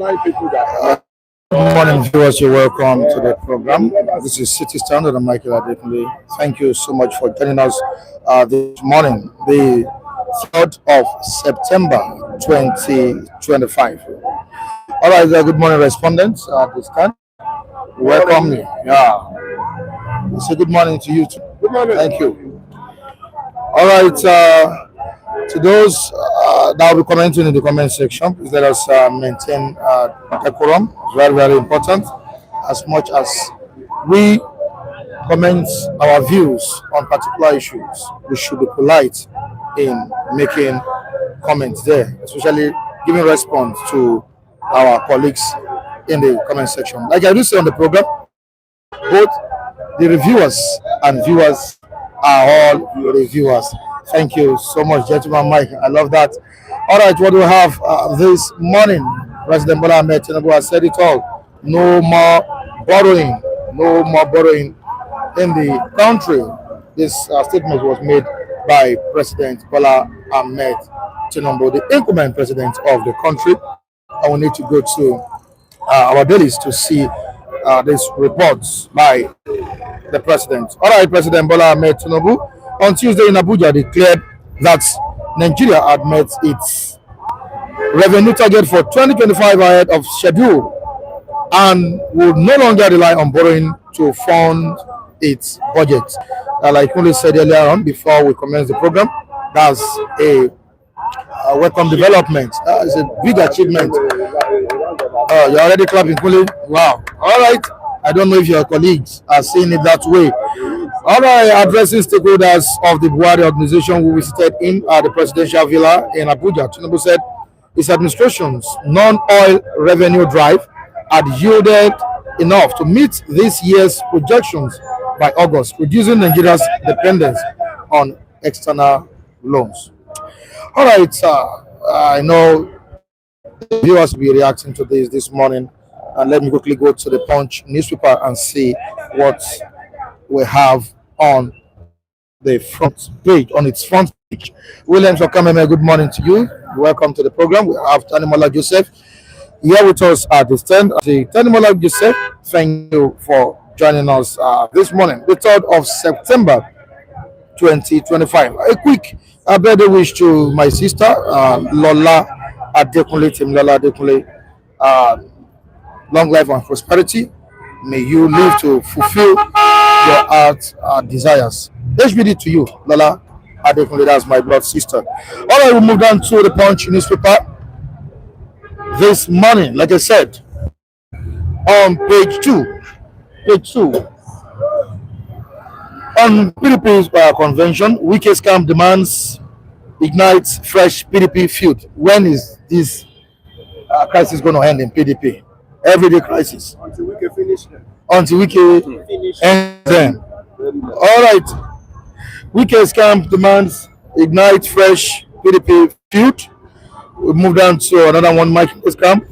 Good morning, viewers. You're welcome to the program. This is City Standard. I'm Michael Adekunle. Thank you so much for joining us this morning, the 3rd of September 2025. All right, good morning, respondents. At this time, welcome you. Yeah, say good morning to you too. Good morning. Thank you. All right. To those that will be commenting in the comment section, please let us maintain decorum. It's very, very important. As much as we comment our views on particular issues, we should be polite in making comments there, especially giving response to our colleagues in the comment section. Like I do say on the program, both the reviewers and viewers are all reviewers. Thank you so much, gentleman Mike. I love that. All right, what do we have this morning? President Bola Ahmed Tinubu has said it all. No more borrowing. No more borrowing in the country. This statement was made by President Bola Ahmed Tinubu, the incumbent president of the country. And we need to go to our dailies to see these reports by the president. All right, President Bola Ahmed Tinubu on Tuesday in Abuja declared that Nigeria had met its revenue target for 2025 ahead of schedule and would no longer rely on borrowing to fund its budget. Like Kunle said earlier on, before we commence the program, that's a welcome development. It's a big achievement. You're already clapping, Kunle. Wow. All right. I don't know if your colleagues are seeing it that way. All right, addressing stakeholders of the Buhari Organisation who visited him at the presidential villa in Abuja, Tinubu said his administration's non-oil revenue drive had yielded enough to meet this year's projections by August, reducing Nigeria's dependence on external loans. All right, I know viewers will be reacting to this morning, and let me quickly go to the Punch newspaper and see what we have on the front page, on its front page. Williams Okameme, good morning to you. Welcome to the program. We have Tanimola Joseph here with us at this stand. Tanimola Joseph, thank you for joining us this morning, the 3rd of September 2025. A quick birthday wish to my sister, Lola Adekunle, Tim Lola Adekunle. Long life and prosperity. May you live to fulfill your heart desires. HBD to you, Lola Adekunle, that's my blood sister. All right, we'll move down to the Punch newspaper this morning. Like I said, on page 2, on PDP's convention, Wike scam demands ignites fresh PDP feud. When is this crisis going to end in PDP? Everyday crisis. Until Wike finish them. Until Wike ends them. All right. Wike scam demands ignite fresh PDP feud. We move down to another one. Mike scam.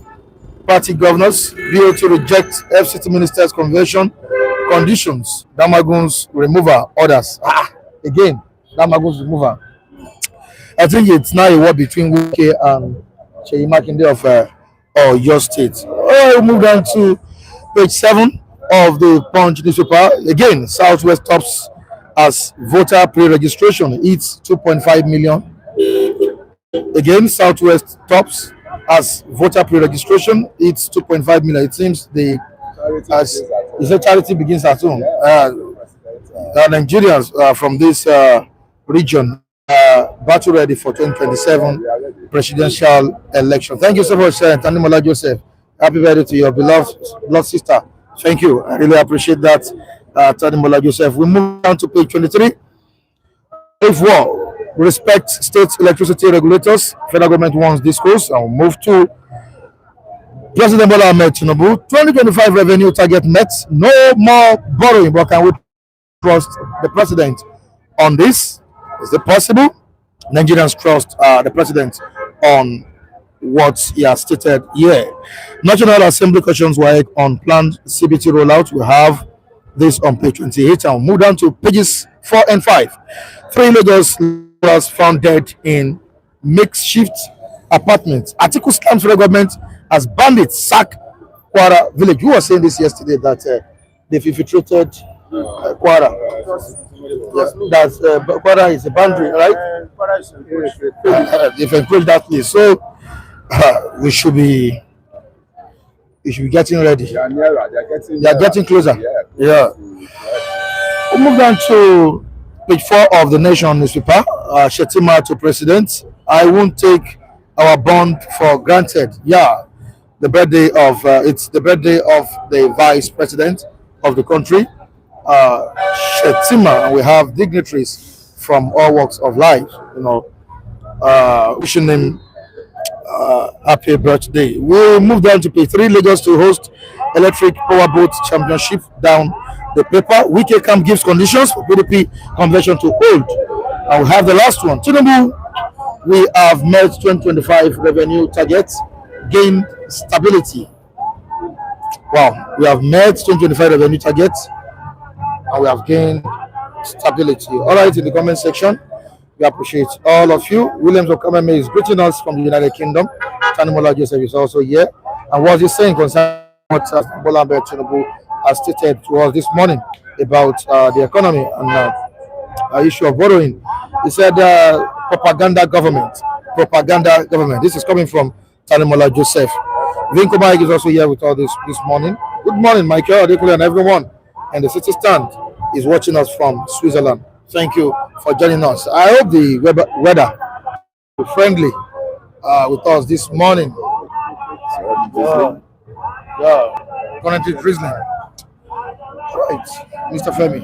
Party governors bill to reject FCT minister's convention conditions. Damagun's removal orders. Again, Damagun's removal. I think it's now a war between Wike and Seyi Makinde of your state. We'll move down to page 7 of the Punch newspaper. Again, Southwest tops as voter pre-registration. It's 2.5 million. Again, Southwest tops as voter pre-registration. It's 2.5 million. It seems the charity begins at home. Nigerians from this region battle ready for 2027 presidential election. Thank you so much, Tanimola Joseph. Happy birthday to your beloved blood sister. Thank you. I really appreciate that, Tanimola Joseph. We move on to page 23. If war respect state electricity regulators, federal government wants discourse, and we'll move to President Bola Ahmed Tinubu. 2025 revenue target met. No more borrowing. But can we trust the president on this? Is it possible? Nigerians trust the president on what he has stated here. National Assembly questions were on planned CBT rollout. We have this on page 28. I'll move down to pages 4 and 5. 3 Lagos found dead in makeshift apartments. Article scams for the government as bandits sack Kwara village. Who was saying this yesterday that they've infiltrated Kwara? Yes, that Kwara is a boundary, right? They've encroached that place, so we should be getting ready. They are getting closer. Yeah. We'll move down to page 4 of the Nation newspaper. Shetima to president. I won't take our bond for granted. Yeah, the birthday of it's the birthday of the vice president of the country, Shetima, and we have dignitaries from all walks of life. Wishing him happy birthday. We'll move down to page 3. Lagos to host electric powerboat championship down the paper. Wike camp gives conditions for PDP convention to hold. And we have the last one. Tinubu, we have met 2025 revenue targets, gained stability. Wow, we have met 2025 revenue targets and we have gained stability. All right, in the comment section, we appreciate all of you. Williams Okameme is greeting us from the United Kingdom. Tanimo Joseph is also here. And what he's saying concerning what Bola Ahmed Tinubu has stated to us this morning about the economy and issue of borrowing. He said propaganda government. This is coming from Tanimo Joseph. Vinko Mike is also here with all this morning. Good morning, Michael Adekule and everyone. And the city stand is watching us from Switzerland. Thank you for joining us. I hope the weather will be friendly with us this morning. Currently drizzling. Right, Mr. Femi,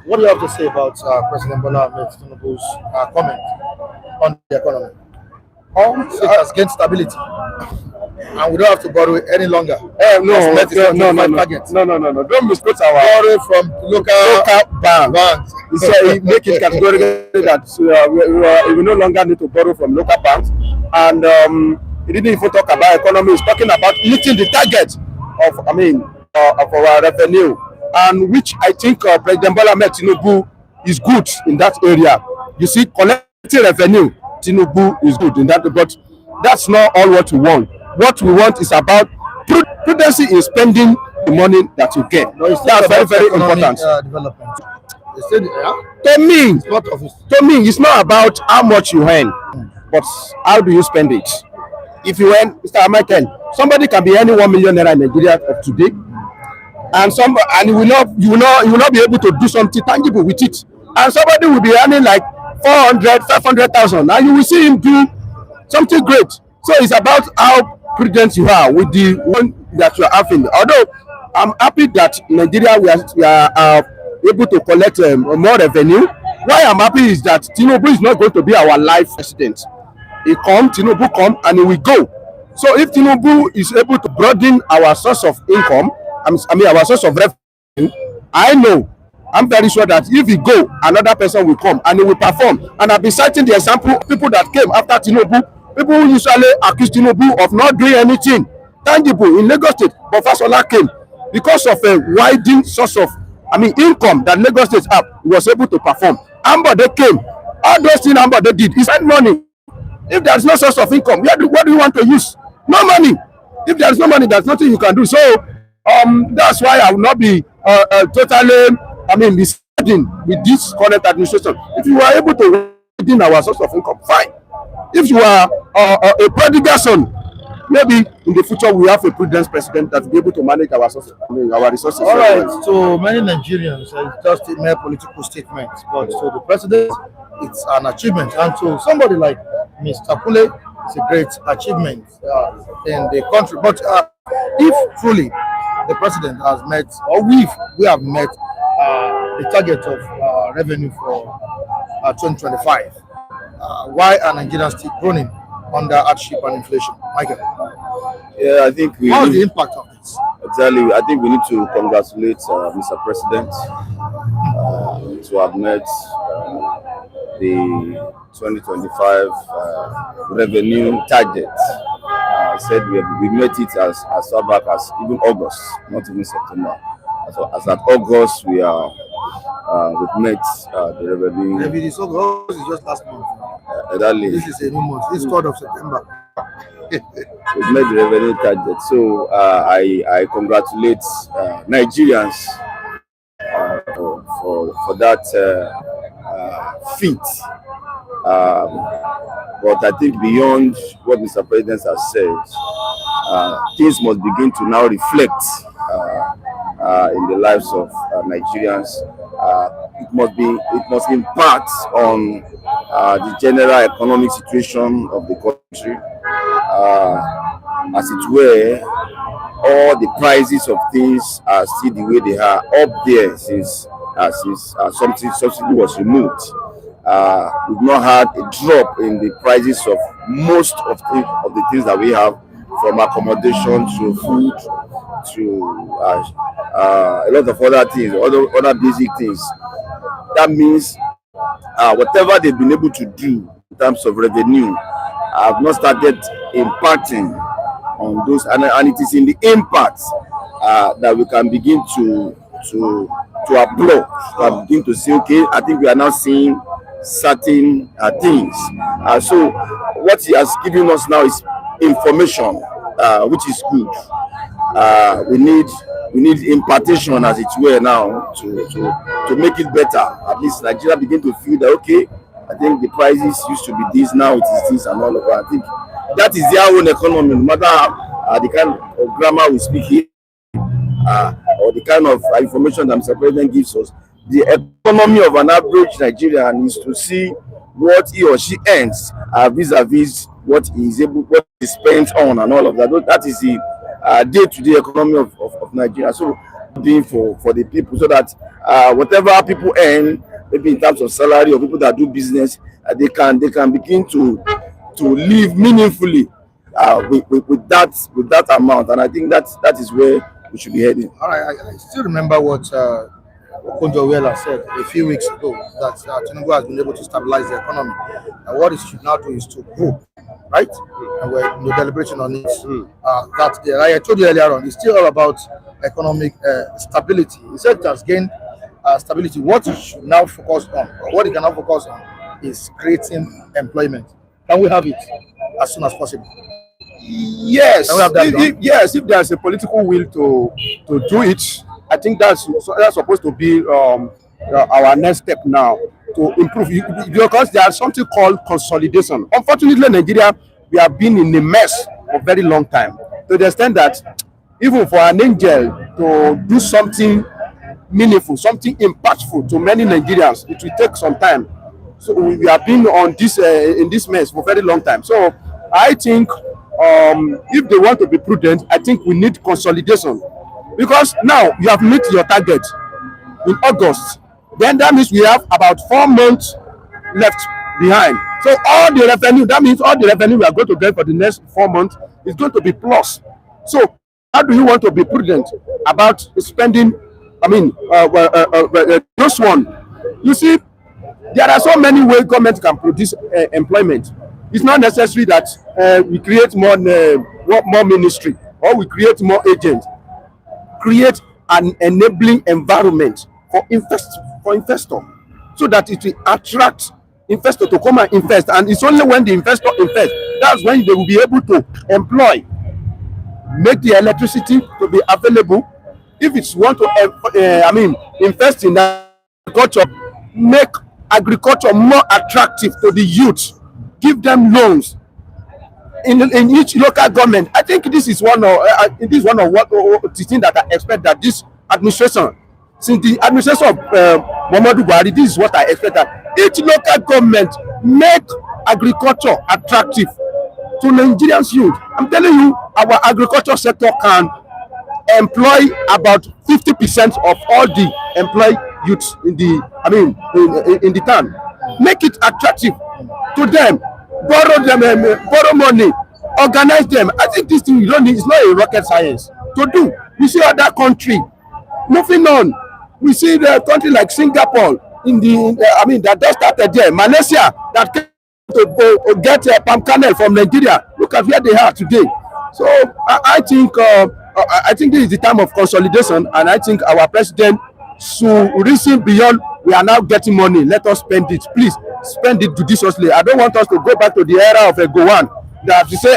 what do you have to say about President Bola Ahmed Tinubu's comment on the economy? It has gained stability, and we don't have to borrow any longer. No. Don't misquote our borrow from local banks. He make it categorically that we no longer need to borrow from local banks, and he didn't even talk about economy. He's talking about meeting the target of our revenue, and which I think President Bola Ahmed Tinubu is good in that area. You see, collecting revenue, Tinubu is good in that, but that's not all what we want. What we want is about prudency in spending the money that you get. That's very, very important. To me, it's not about how much you earn, but how do you spend it. If you earn, Mr. Michael, somebody can be earning 1 million naira in Nigeria of today, and you will not be able to do something tangible with it. And somebody will be earning like 400, 500,000, and you will see him do something great. So it's about how prudent you are with the one that you are having. Although I'm happy that in Nigeria we are able to collect more revenue. Why I'm happy is that Tinubu is not going to be our life president. Tinubu come and he will go. So if Tinubu is able to broaden our source of income, our source of revenue, I'm very sure that if he go, another person will come and he will perform. And I've been citing the example of people that came after Tinubu. People who usually accuse Tinubu of not doing anything tangible in Lagos State, but Fasola came because of a widening source of income that Lagos State have. He was able to perform. Ambode came. All those things Ambode did. He spent money. If there is no source of income, what do you want to use? No money. If there is no money, there's nothing you can do. So that's why I will not be totally deciding with this current administration. If you are able to widen our source of income, fine. If you are a prodigal son, maybe in the future we have a prudent president that will be able to manage our resources. All right. So many Nigerians just mere political statements, but to the president, it's an achievement, and to somebody like Mr. Kule, it's a great achievement in the country. But if truly the president has met, or we have met the target of revenue for 2025, why are Nigerians still groaning under hardship and inflation? Michael? Yeah, I think what's the impact of this? Exactly. I think we need to congratulate Mr. President to have met the 2025 revenue target. I said we met it as far back as even August, not even September. So as at August, we've met the revenue. Maybe this August is just last month. Exactly. This is a new month. This is 3rd of September. we've met the revenue target. So I congratulate Nigerians for that feat. But I think beyond what Mr. President has said, things must begin to now reflect in the lives of Nigerians. It must impact on the general economic situation of the country. As it were, all the prices of things are still the way they are up there since subsidy was removed. We've not had a drop in the prices of most of the things that we have, from accommodation to food to a lot of other things, other basic things. That means whatever they've been able to do in terms of revenue have not started impacting on those, and it is in the impact that we can begin to applaud, begin to say, okay, I think we are now seeing certain things. So what he has given us now is information, which is good. We need impartation, as it were, now to make it better. At least Nigeria begin to feel that, okay, I think the prices used to be this, now it is this, and all of that. I think that is their own economy, no matter the kind of grammar we speak here, or the kind of information that Mr. President gives us. The economy of an average Nigerian is to see what he or she earns vis-a-vis what he spends on, and all of that. That is the day-to-day economy of Nigeria. So being for the people, so that whatever people earn, maybe in terms of salary, or people that do business, they can begin to live meaningfully with that amount. And I think that is where we should be heading. All right, I still remember what Okonjo-Iweala said a few weeks ago, that Tinubu has been able to stabilize the economy, and what it should now do is to grow, right? And we're deliberating on it. Like I told you earlier on, it's still all about economic stability. He said it has gained stability. What it should now focus on, or what it can now focus on, is creating employment. Can we have it as soon as possible? Yes, if there's a political will to do it, I think that's supposed to be our next step now, to improve. Because there's something called consolidation. Unfortunately, in Nigeria, we have been in a mess for a very long time, to the extent that even for an angel to do something meaningful, something impactful to many Nigerians, it will take some time. So we have been on this in this mess for a very long time. So I think if they want to be prudent, I think we need consolidation, because now you have met your target in August. Then that means we have about 4 months left behind. So all the revenue, that means all the revenue we are going to get for the next 4 months is going to be plus. So how do you want to be prudent about spending? I mean, this one, you see, there are so many ways government can produce employment. It's not necessary that we create more ministry, or we create more agents. Create an enabling environment for investor, so that it will attract investor to come and invest. And it's only when the investor invests, that's when they will be able to employ, make the electricity to be available. If it's want to invest in agriculture, make agriculture more attractive to the youth, give them loans in each local government. I think this is one of what the thing that I expect that this administration, since the administration of Muhammadu Buhari, this is what I expect, that each local government make agriculture attractive to Nigerians youth. I'm telling you, our agriculture sector can employ about 50% of all the employed youths in the town. Make it attractive to them. Borrow money, organize them. I think this thing you don't need, it's not a rocket science to do. We see other country moving on. We see the country like Singapore that just started there. Malaysia that came to get palm kernel from Nigeria. Look at where they are today. So I think this is the time of consolidation, and I think our president should reason beyond. We are now getting money, let us spend it. Please spend it judiciously. I don't want us to go back to the era of a Gowan, that you say,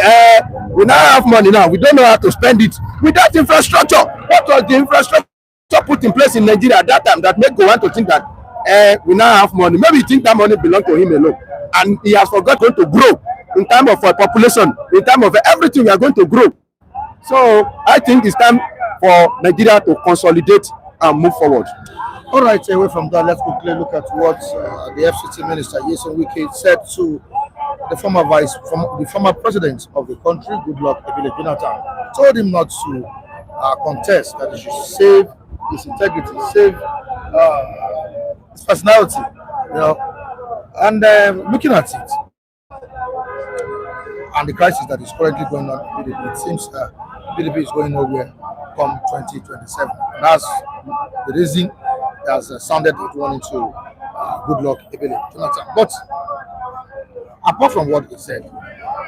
we now have money now, we don't know how to spend it. Without infrastructure, what was the infrastructure put in place in Nigeria at that time that make go want to think that we now have money? Maybe you think that money belong to him alone, and he has forgotten to grow in terms of population, in terms of everything. We are going to grow. So I think it's time for Nigeria to consolidate and move forward. All right, away from that, let's quickly look at what the FCT Minister Nyesom Wike said to the former president of the country, Goodluck Ebele Jonathan. Told him not to contest, that he should save his integrity, save his personality, you know. And looking at it, and the crisis that is currently going on in PDP, it seems PDP is going nowhere come 2027. And that's the reason it has sounded like one into Goodluck Ebele Jonathan. But apart from what he said,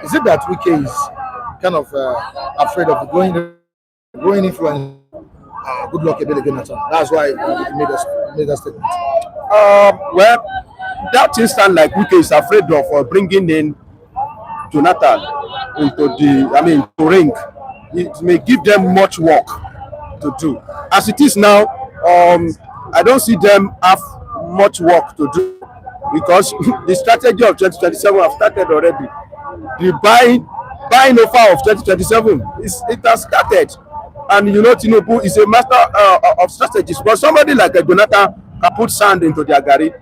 is it that Wike is kind of afraid of growing influence Goodluck Ebele Jonathan? That's why he made a statement. Well, that instant like Wike is afraid of bringing in Jonathan into to ring. It may give them much work to do. As it is now, I don't see them have much work to do, because the strategy of 2027 have started already. The buying over of 2027 it has started, and you know Tinubu is a master of strategies. But somebody like Jonathan can put sand into their garri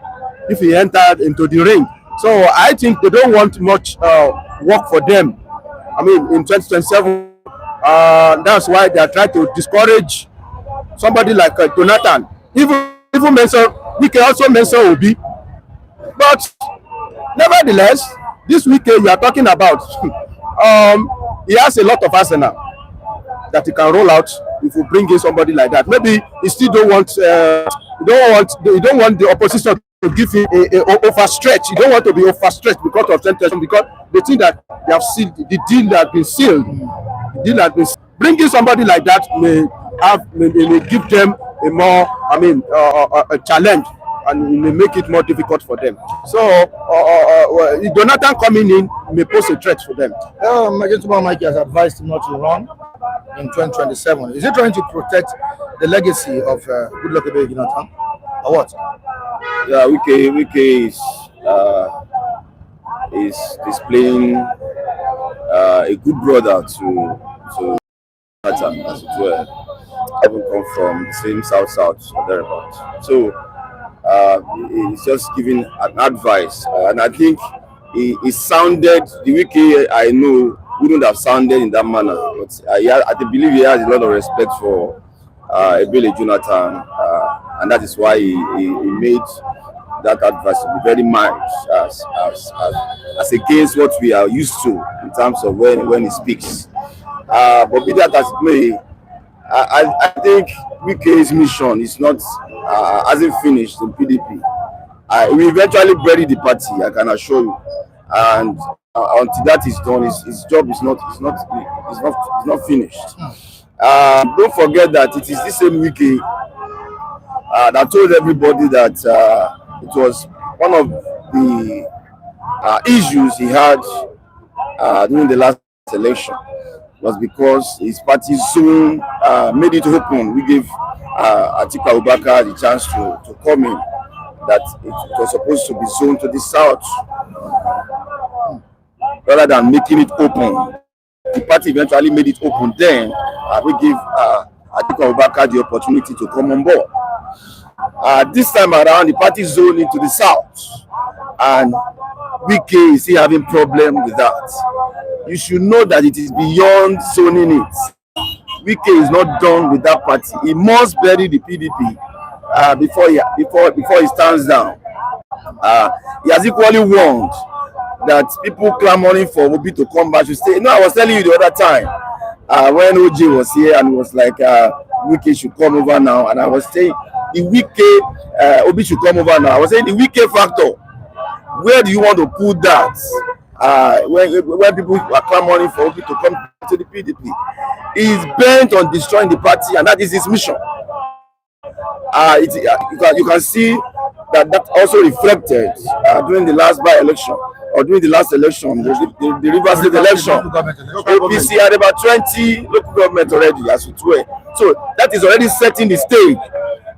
if he entered into the ring. So I think they don't want much work for them. I mean, in 2027, that's why they are trying to discourage somebody like Jonathan. Even mention, we can also mention Obi. But nevertheless, this weekend we are talking about, he has a lot of arsenal that he can roll out if we bring in somebody like that. Maybe he still don't want, you don't want the opposition to give him a overstretch. You don't want to be overstretched because of temptation, because they think that they have sealed the deal that has been sealed. The deal has been sealed. Bringing somebody like that may give them a more, a challenge, and it may make it more difficult for them. So Jonathan coming in may pose a threat for them. Mike has advised him not to run in 2027. Is he trying to protect the legacy of Goodluck Ebele Jonathan, or what? Yeah, Wike is displaying a good brother to Jonathan, as it were. Having come from the same south or thereabouts. So he's just giving an advice, and I think he sounded, the Wike I know wouldn't have sounded in that manner, but I believe he has a lot of respect for Ebele Jonathan, and that is why he made that advice to be very mild, as against what we are used to in terms of when he speaks. But be that as it may, I think Wike's mission is not hasn't finished in PDP. We eventually bury the party, I can assure you, and until that is done, his job is not finished. Don't forget that it is the same Wike that told everybody that it was one of the issues he had during the last election was because his party soon made it open. We gave Atiku Abubakar the chance to come in, that it was supposed to be zoned to the south rather than making it open. The party eventually made it open. Then we give Atiku Abubakar the opportunity to come on board. This time around, the party zoned into the south, and Wike is still having problem with that. You should know that it is beyond zoning it. Wike is not done with that party. He must bury the PDP before he stands down. He has equally warned that people clamoring for Obi to come back should stay. I was telling you the other time when OJ was here and was like, Wike should come over now, and I was saying the Wike Obi should come over now. I was saying the Wike factor. Where do you want to put that? When people are clamoring for Obi to come to the PDP, he is bent on destroying the party, and that is his mission. You can see that also reflected during the last by-election, or during the last election, the Rivers State election, APC had about 20 local government already, as it were. So that is already setting the stage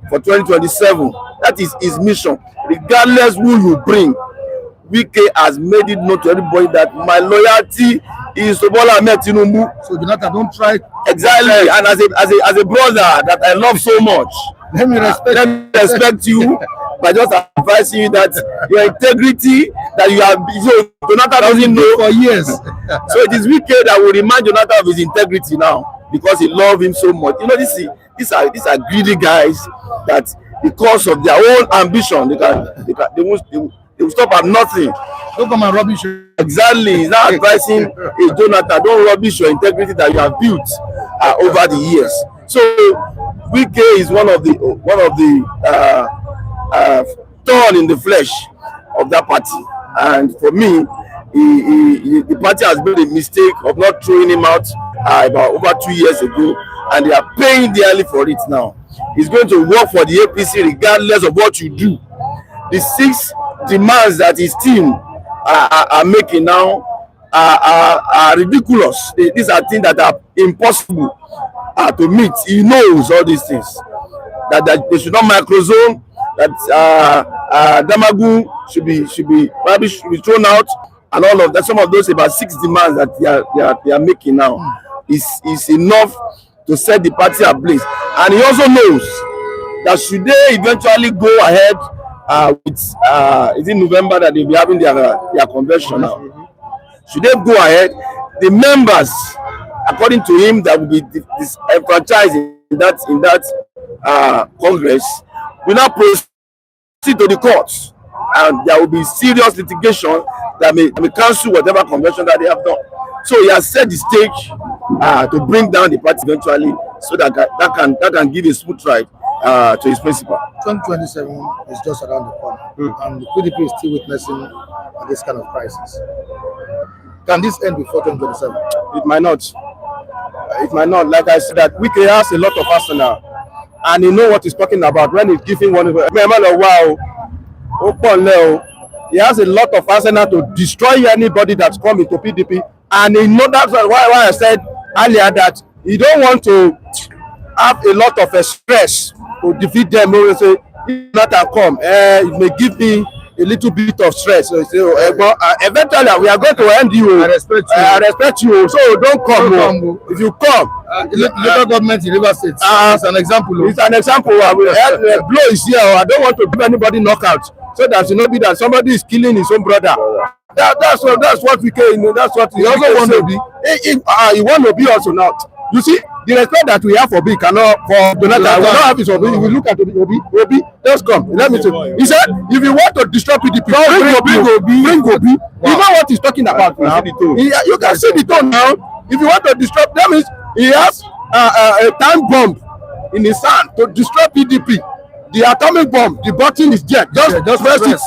for 2027. That is his mission. Regardless who you bring, Wike has made it known to everybody that my loyalty is to Bola Ahmed Tinubu. So Jonathan, don't try. Exactly, and as a brother that I love so much, Let me respect you by just advising you that your integrity that you have. So Jonathan doesn't know for years. So it is Wike that will remind Jonathan of his integrity now, because he loves him so much. You know, these are greedy guys that because of their own ambition they will stop at nothing. Don't come and rubbish. Exactly. He's now advising Jonathan, don't rubbish your integrity that you have built over the years. So Wike is one of the thorn in the flesh of that party, and for me, the party has made a mistake of not throwing him out about over 2 years ago, and they are paying dearly for it now. He's going to work for the APC regardless of what you do. The 6 demands that his team are making now are ridiculous. These are things that are impossible to meet. He knows all these things. That they should not microzone. That Damagu should be thrown out, and all of that. Some of those about 6 demands that they are making now is enough to set the party ablaze. And he also knows that should they eventually go ahead with is it November that they'll be having their convention now. Should they go ahead, the members, according to him, that will be disenfranchised in that Congress, will not proceed to the courts, and there will be serious litigation that may cancel whatever convention that they have done. So he has set the stage to bring down the party eventually, so that can give a smooth ride to his principal. 2027 is just around the corner, and the PDP is still witnessing this kind of crisis. Can this end before 2027? It might not. It might not. Like I said, that Wike has a lot of arsenal, and he knows what he's talking about when he's giving one. Wow, he has a lot of arsenal to destroy anybody that's coming to PDP, and he knows that's why I said earlier that he don't want to have a lot of stress to defeat them. He say, if not come, it may give me a little bit of stress. So eventually we are going to end you. I respect you. I respect you. So don't come. If you come, local government in Rivers State. It's an example. It's an example. Blow is here. I don't want to give anybody knockout, so that it not be that somebody is killing his own brother. That's what we can. That's what he also want to be. He want to be also now. You see, the respect that we have for Obi cannot for Jonathan. We don't have his Obi. If we look at Obi, let's come. Let me say. He said, if you want to destroy PDP, bring Obi. You know what he's talking about now. You can see the tone now. If you want to destroy, that means he has a time bomb in his hand to destroy PDP. The atomic bomb, the button is jet. Just press it.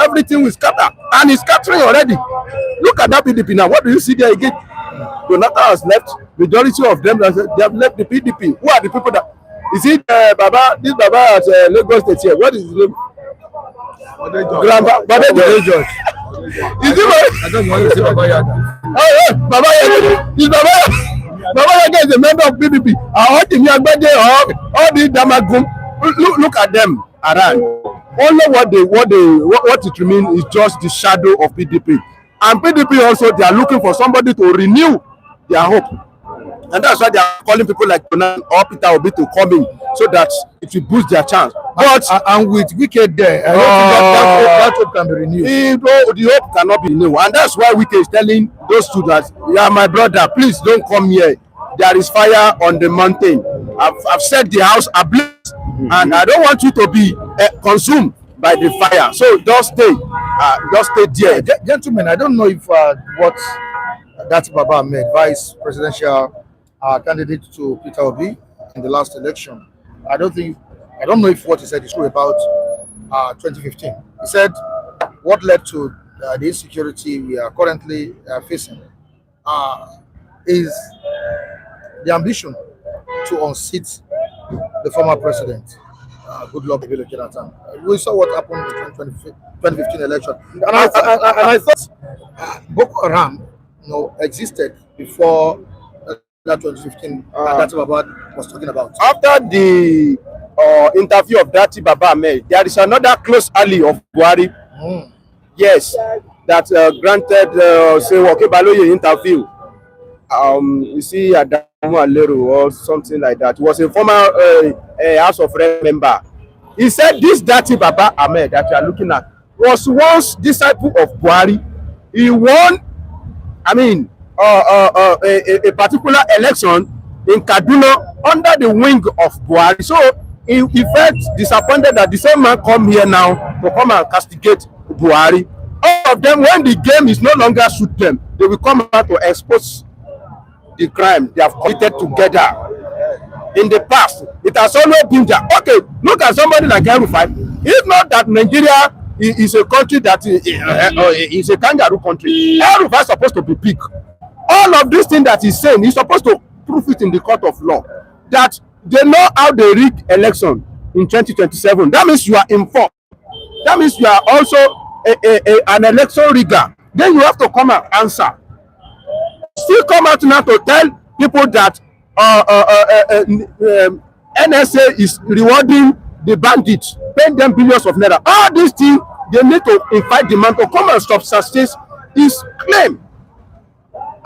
Everything will scatter, and it's scattering already. Look at that PDP now. What do you see there again? Jonathan has left. Majority of them, they have left the PDP. Who are the people that? Is it Baba? This Baba at Lagos State here. What is his name? Grandpa Baba George. Is it? I don't want to say Baba Yaga. Oh, Baba Yaga. Is Baba Yaga is a member of PDP. All the Damagum. Look at them around. Only what it remains is just the shadow of PDP. And PDP also, they are looking for somebody to renew their hope. And that's why they are calling people like Jonathan or Peter Obi to come in, so that it will boost their chance. But and with Wike there, I don't think that hope can be renewed. The hope cannot be renewed. And that's why Wike is telling those students, yeah, my brother, please don't come here. There is fire on the mountain. I've set the house ablaze, and I don't want you to be consumed by the fire. So just stay there. Gentlemen, I don't know if what Datti Baba made, vice presidential candidate to Peter Obi in the last election. I don't know if what he said is true about 2015. He said what led to the insecurity we are currently facing is the ambition to unseat the former president. good luck, Jonathan. We saw what happened in the 2015 election, and I thought Boko Haram, existed before that 2015 that Baba was talking about. After the interview of Datti Baba, there is another close ally of Buhari. Yes, that granted say Baloye interview. You see Adamu Aleru or something like that. He was a former House of Rep member. He said this Datti Baba Ahmed that you are looking at was once disciple of Buhari. He won, a particular election in Kaduna under the wing of Buhari. So he felt disappointed that the same man come here now to come and castigate Buhari. All of them, when the game is no longer suit them, they will come out to expose the crime they have committed together. In the past, it has always been there. Okay, look at somebody like El-Rufai. If not that Nigeria is a country that is a kangaroo country, El-Rufai is supposed to be big. All of these things that he's saying, he's supposed to prove it in the court of law. That they know how they rig election in 2027. That means you are informed. That means you are also an election rigger. Then you have to come and answer. Still come out now to tell people that NSA is rewarding the bandits, paying them billions of naira. All these things, they need to invite the man to come and substantiate his claim.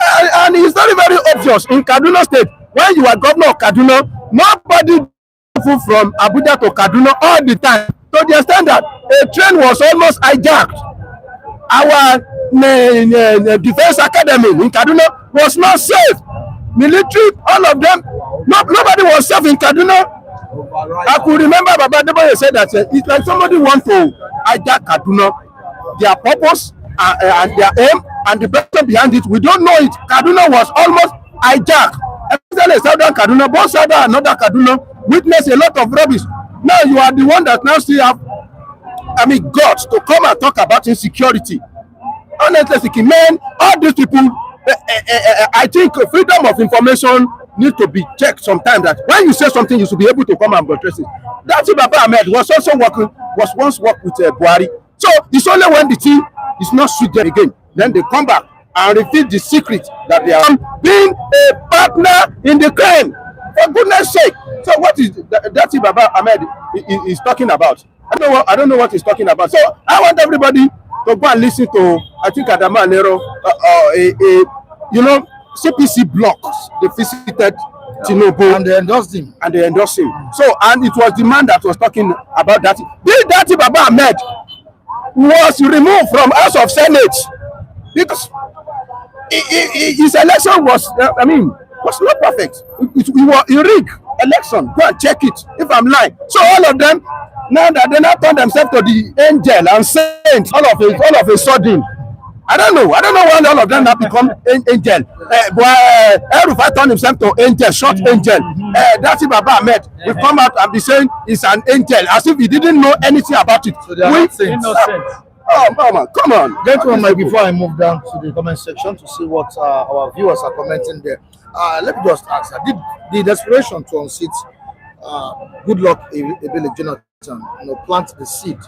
And it's very, very obvious in Kaduna State. When you are governor of Kaduna, nobody from Abuja to Kaduna all the time. To the extent that a train was almost hijacked. Our defense academy in Kaduna was not safe. Military, all of them, nobody was safe in Kaduna. I could remember Baba Deboye said that it's like somebody want to hijack Kaduna. Their purpose and their aim and the person behind it, we don't know it. Kaduna was almost hijacked. Especially Southern Kaduna, both Southern and Northern Kaduna witnessed a lot of rubbish. Now you are the one that now still have, guts to come and talk about insecurity. Honestly speaking, man, all these people, I think freedom of information needs to be checked sometimes. That when you say something, you should be able to come and address it. Datti Baba Ahmed was once worked with Buhari. So it's only when the team is not sweet there again, then they come back and reveal the secret that they are being a partner in the crime. For goodness sake. So what is Datti Baba Ahmed is talking about? I don't know what he's talking about. So I want everybody to go and listen to, I think, Adamu Alero, CPC blocks. They visited Tinubu And they endorsed him. So, and it was the man that was talking about that. This Datti Baba Ahmed was removed from House of Senate because his election was not perfect. It was a rigged election. Go and check it if I'm lying. So all of them, now that they now turn themselves to the angel and saint all of a sudden. I don't know why all of them have become angel. El-Rufai turned himself to angel, short angel. Datti Baba Ahmed will come out and be saying he's an angel as if he didn't know anything about it. So they are innocent. Oh, man, come on. Gentlemen, before I move down to the comment section to see what our viewers are commenting there, let me just ask, did the desperation to unseat good luck Ebele Jonathan plant the seed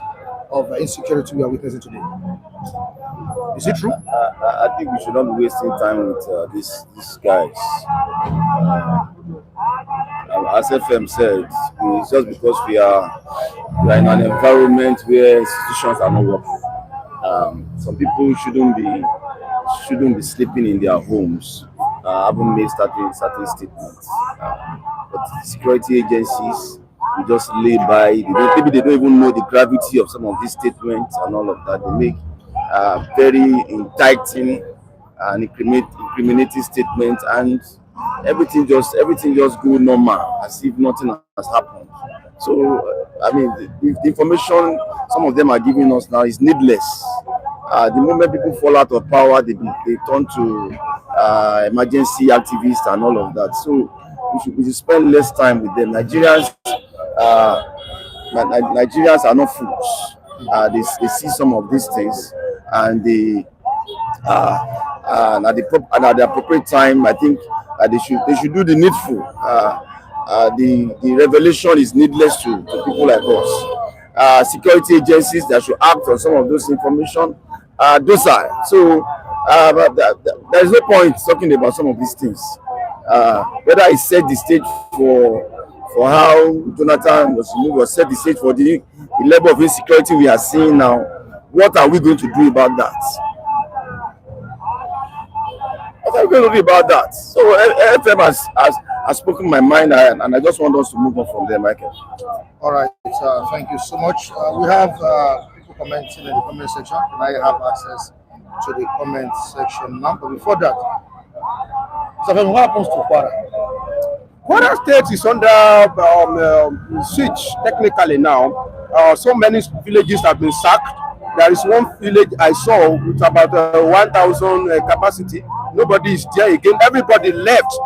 of insecurity we are witnessing today? Is it true? I think we should not be wasting time with these guys. As FM said, it's just because we are in an environment where institutions are not working. Some people shouldn't be sleeping in their homes. Haven't made certain statements. But security agencies, we just lay by. Maybe they don't even know the gravity of some of these statements and all of that. They make very indicting and incriminating statements, and everything just go normal as if nothing has happened. So the information some of them are giving us now is needless. The moment people fall out of power, they turn to emergency activists and all of that. So we should spend less time with them. Nigerians are not fools. They see some of these things, and at the appropriate time, I think they should do the needful. the revelation is needless to people like us. Security agencies that should act on some of those information are docile. So there is no point talking about some of these things. Whether it set the stage for how Jonathan was removed, or set the stage for the level of insecurity we are seeing now. What are we going to do about that? What are we going to do about that? So FM has spoken my mind, and I just want us to move on from there, Michael. All right, thank you so much. We have people commenting in the comment section, and I have access to the comment section now. But before that, so what happens to Kwara? Kwara State is under siege technically now. So many villages have been sacked. There is one village I saw with about 1,000 capacity. Nobody is there again. Everybody left,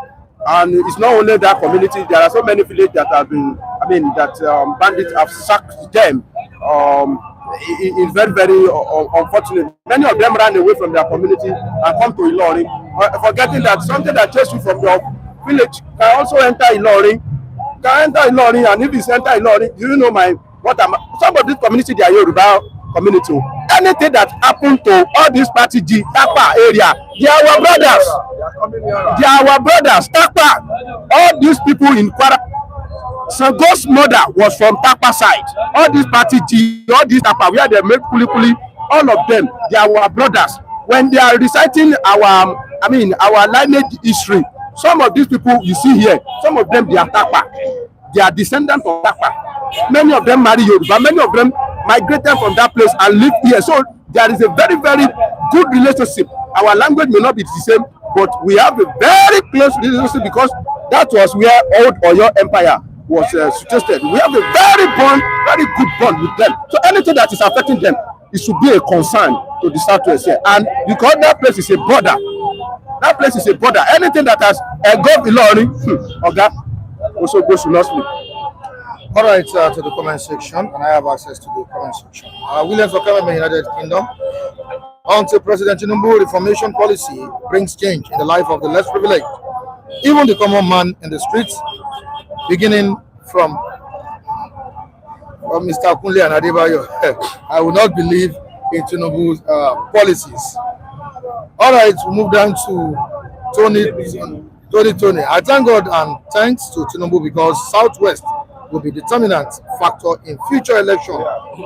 and it's not only that community. There are so many villages that have been, bandits have sacked them. It's very, very unfortunate. Many of them ran away from their community and come to Ilorin, forgetting that something that chased you from your village can also enter Ilorin. And if it's enter Ilorin, you know some of this community, they are Yoruba community. Anything that happened to all these party G, Tapa area, they are our brothers. They are our brothers. Tapa, all these people in Kwara. Sango's mother was from Tapa side. All these party G, all these Tapa, where they make puli, all of them, they are our brothers. When they are reciting our lineage history, some of these people you see here, some of them they are Tapa. They are descendants of Tapa. Many of them marry Yoruba. Many of them migrated from that place and live here. So there is a very, very good relationship. Our language may not be the same, but we have a very close relationship because that was where old Oyo Empire was situated. We have a very good bond with them. So anything that is affecting them, it should be a concern to the Southwest here. And because that place is a border, anything that has engulfed Ilorin, okay, also goes to not sleep. All right, to the comment section, and I have access to the comment section. Williams for Kevin, United Kingdom. Until President Tinubu reformation policy brings change in the life of the less privileged, even the common man in the streets, beginning from Mr. Kunle and Adebayo, I will not believe in Tinubu's policies. All right, we move down to Tony. I thank God and thanks to Tinubu because Southwest will be determinant factor in future election,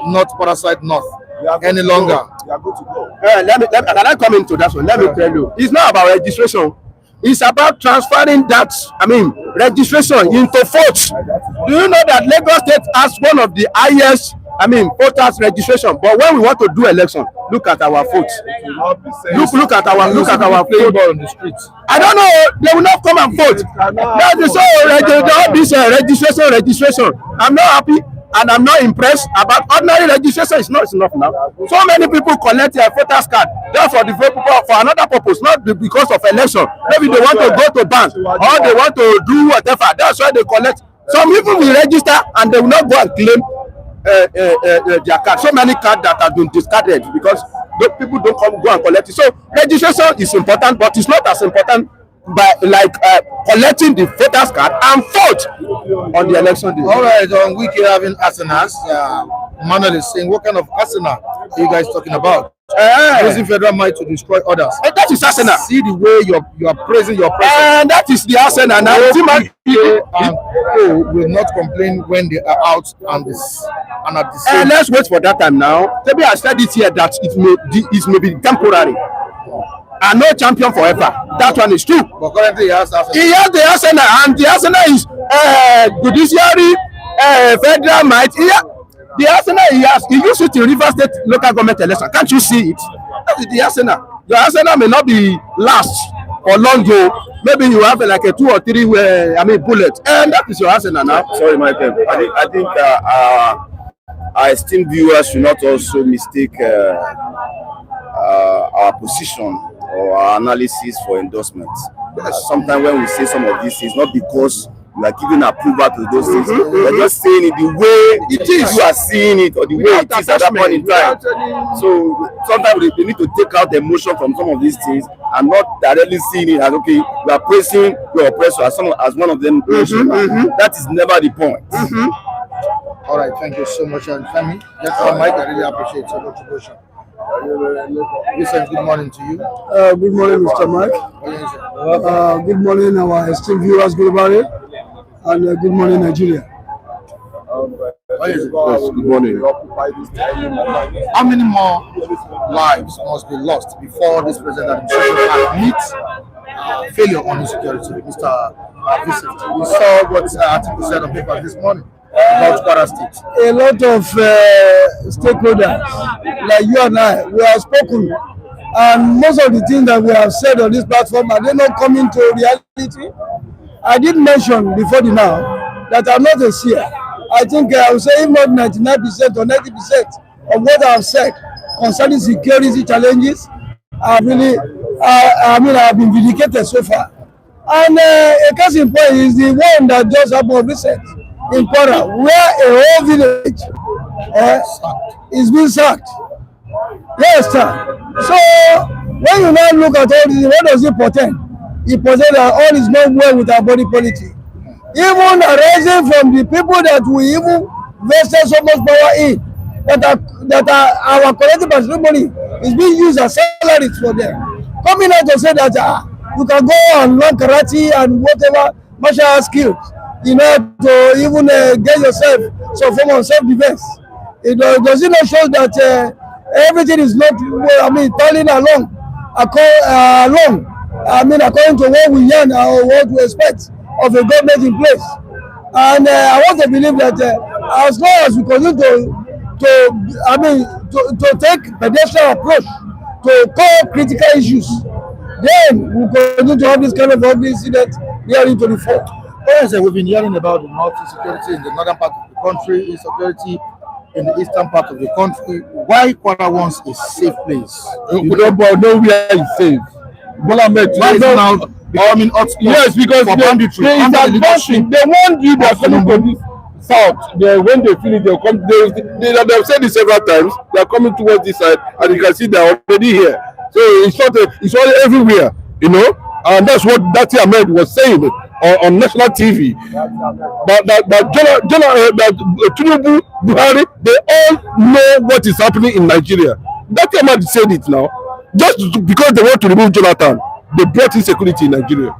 not parasite North any longer. You are good to go. Can I come into that one? Let me tell you, it's not about registration. It's about transferring that, registration into votes. Do you know that Lagos State has one of the highest, voters registration? But when we want to do election, look at our votes. Look at our vote on the streets. I don't know. They will not come and vote. That is all this registration. I'm not happy and I'm not impressed about ordinary registration. Is not enough now. So many people collect their voters card. Therefore, the vote for another purpose, not because of election. Maybe they want to go to bank or they want to do whatever. That's why they collect. Some people will register and they will not go and claim their card. So many cards that have been discarded because people don't go and collect it. So registration is important, but it's not as important collecting the voters card and vote on the election day. All right, on Wike having arsenals, Manuel is saying, what kind of arsenal are you guys talking about? Using federal might to destroy others. That is arsenal. See the way you are praising your president. And that is the arsenal. Now, people will not complain when they are out and at the same. Let's wait for that time now. Maybe I said it here that it may be temporary. And no champion forever. That one is true. But currently he has the arsenal, and the arsenal is judiciary, federal might. The arsenal he used it in River State local government election. Can't you see it? That is the arsenal. Your arsenal may not be last or long ago. Maybe you have like a 2 or 3 bullets, and that is your arsenal now. Sorry, Michael. I think our esteemed viewers should not also mistake our position or our analysis for endorsement. Sometimes when we say some of these things, not because you are giving approval to those things. You're just saying it the way it is. You are seeing it, or the way it is at that point in time. So sometimes they need to take out the emotion from some of these things and not directly seeing it as, okay, you are praising your oppressor as one of them. That is never the point. All right, thank you so much, and Femi. That's all, Mike. I really appreciate your contribution. Listen, good morning to you. Good morning, Mr. Mike. Good morning, our esteemed viewers globally, and good morning, Nigeria. Yes, Good morning. how many more lives must be lost before this present administration admits failure on insecurity? Mr. Vincent, we saw what article said on paper this morning about Kwara State. A lot of stakeholders, like you and I, we have spoken, and most of the things that we have said on this platform, are they not coming to reality? I did mention before the now that I'm not a seer. I think I would say if not 99% or 90% of what I have said concerning security challenges, I really, I have been vindicated so far. And a case in point is the one that just happened recent in Kwara, where a whole village is being sacked. Yes, sir. So when you now look at all this, what does it portend? It portends that all is not well with our body politic. Even arising from the people that we even vested so much power in, that are our collective patrimony is being used as salaries for them. Coming out to say that you can go and learn karate and whatever martial arts skills, you know, to even get yourself some form of self-defense. Does it not show that everything is not, turning along, according to what we learn or what we expect of a government in place? And I want to believe that as long as we continue to take pedestrian approach to core critical issues, then we continue to have this kind of ugly incident here in 24. Yes, we've been hearing about the north insecurity in the northern part of the country, insecurity in the eastern part of the country. Why Kwara wants a safe place? You don't know where it's safe. Bola Ahmed Tinubu now becoming hotspot. Yes, because for banditry. they want you, they are coming to this south. When they finish, they'll come. They've said it several times. They are coming towards this side, and you can see they are already here. So it's all everywhere, you know. And that's what Datti Ahmed was saying on national TV. But Tinubu, Buhari, they all know what is happening in Nigeria. Datti Ahmed said it now. Just because they want to remove Jonathan, they brought insecurity in Nigeria.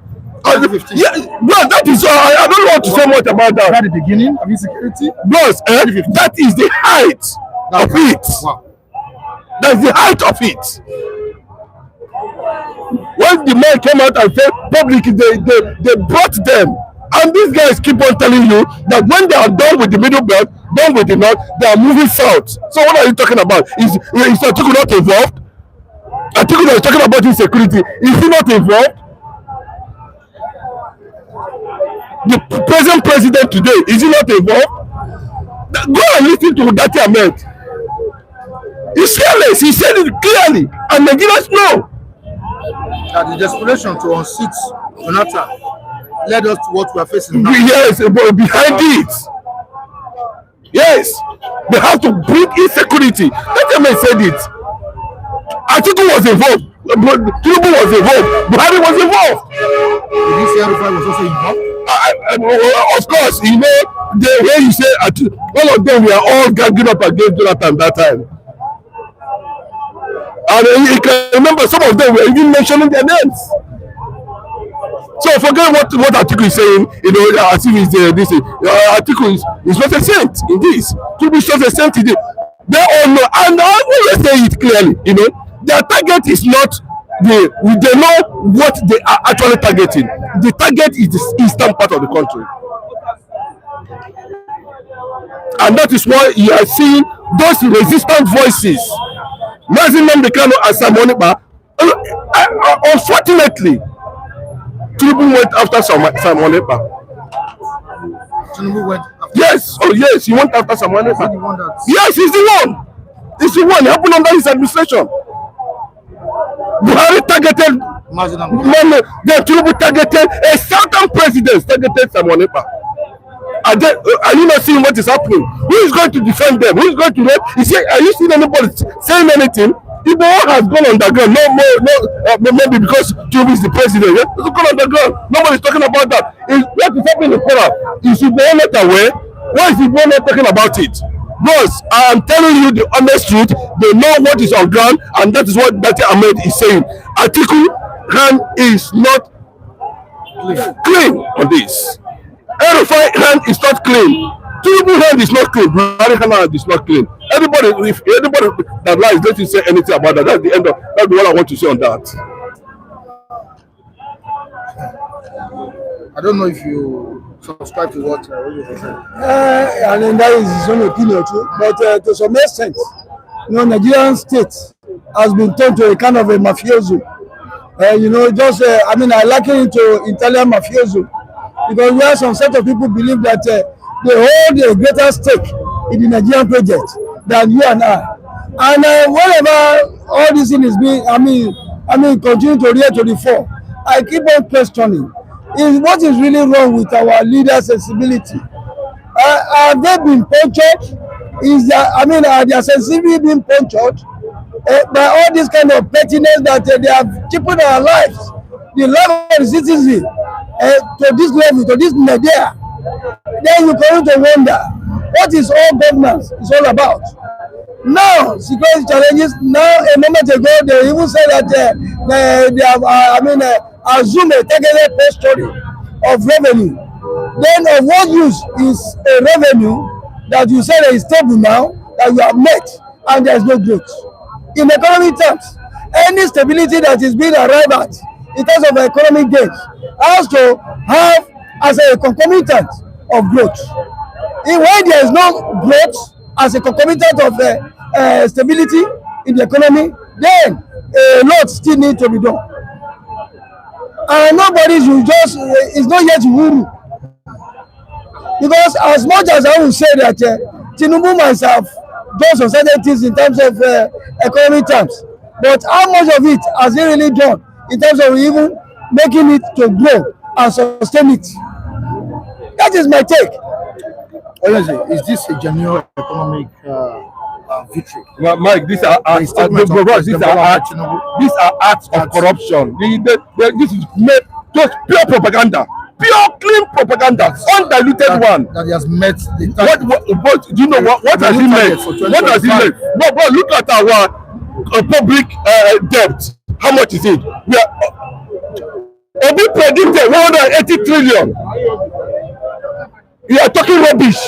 Yeah, bro, that is I don't want to say much about that. At the beginning of insecurity, Bros, that is the height of it. Wow. That's the height of it. When the man came out and said public, they brought them. And these guys keep on telling you that when they are done with the middle belt, done with the north, they are moving south. So what are you talking about? Is Atiku not involved? Atiku is talking about insecurity. Is he not involved? The present president today, is he not involved? Go and listen to Datti Ahmed. He's careless. He said it clearly, and Nigerians know that the desperation to unseat Jonathan led us to what we are facing now. Yes, but behind it, yes, they have to bring insecurity. Datti Ahmed said it. Atiku was involved. Tinubu was involved. Buhari was involved. Did you say everybody was also involved? Of course, you know, the way you say all of them were all ganging up against Jonathan that time. And you can remember some of them were even mentioning their names. So forget what Atiku is saying, you know, as if it's Atiku is not a saint in this. To be such a saint in this. They all know, and I will say it clearly, you know, their target is not they know what they are actually targeting. The target is the eastern part of the country. And that is why you are seeing those resistant voices. Unfortunately, Tinubu went after Simon Ekpa. Tinubu went after. Yes, yes, he went after Simon Ekpa. Yes, he's the one. He's the one. It happened under his administration. Buhari targeted Then Tinubu targeted a certain president, targeted Simon Ekpa. Are you not seeing what is happening? Who is going to defend them? Who is going to help? Are you seeing anybody saying anything? Igbo has gone underground. Maybe because Tinubu is the president. Yeah? It's gone underground. Nobody is talking about that. What is happening in the Quora? Is Igbo not aware? Why is Igbo not talking about it? Because I am telling you the honest truth. They know what is on ground, and that is what Datti Ahmed is saying. Atiku hand is not clean on this. Erufai hand is not clean. Tinubu hand is not clean. Buhari hand is not clean. If anybody that lies, let you say anything about that. That's the end of. That's what I want to say on that. I don't know if you subscribe to what you said. I mean, that is his own opinion too. But to some extent, Nigerian state has been turned to a kind of a mafioso. I liken it to Italian mafioso, because we have some set of people believe that they hold a greater stake in the Nigerian project than you and I. And whenever all this thing is being, continue to rear to the fore, I keep on questioning. What is really wrong with our leaders' sensibility? Have they been punctured? Are their sensibility being punctured by all this kind of pettiness that they have cheapened our lives, the life of the citizen to this level, to this nadir? Then you come to wonder, what is all governance is all about? Now, security challenges. Now, a moment ago, they even said that they have, assume a targeted story of revenue. Then of what use is a revenue that you say is stable now, that you have met, and there is no growth? In economic terms, any stability that is being arrived at in terms of economic gains has to have as a concomitant of growth. When there is no growth as a concomitant of stability in the economy, then a lot still need to be done. And nobody should just is not yet wuru, because as much as I will say that Tinubu must have done some certain things in terms of economic terms, but how much of it has he really done in terms of even making it to grow and sustain it? That is my take. Honestly, is this a genuine economic victory? Well, Mike, these are acts of corruption. This is made just pure propaganda, pure clean propaganda, undiluted one. That he has met the what do you know what has he made? What has he made? But look at our public debt. How much is it? We are Obi predicted 180 trillion. You are talking rubbish.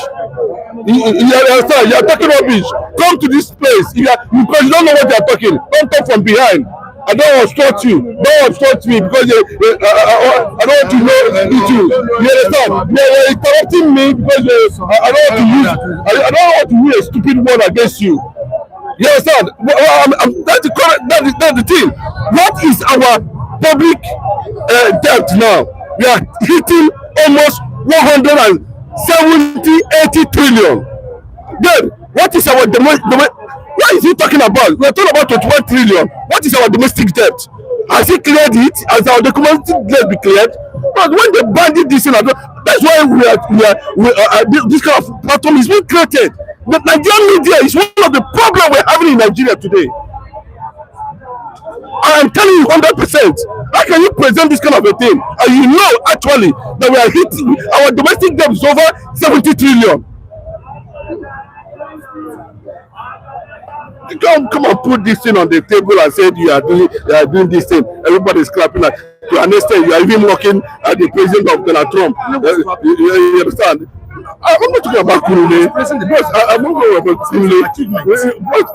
You are talking rubbish. Come to this place. Because you don't know what you are talking. Don't talk from behind. I don't obstruct you. Don't obstruct me because I don't want to know you. You understand? You are interrupting me because I don't want to use a stupid word against you. You understand? That's the thing. What is our public debt now? We are hitting almost 180 trillion. Then what is our what is he talking about? We are talking about 21 trillion. What is our domestic debt? Has he cleared it? Has our domestic debt been cleared? But when they banded this in, that's why this kind of platform is being created. The Nigerian media is one of the problems we're having in Nigeria today. I am telling you 100%. How can you present this kind of a thing? And you know actually that we are hitting our domestic debt is over 70 trillion. You can't come and put this thing on the table and say you are doing this thing. Everybody is clapping. Like, to an extent, you are even looking at the president of Donald Trump. You understand? I'm not talking about Kurule. I'm not talking about Kurule.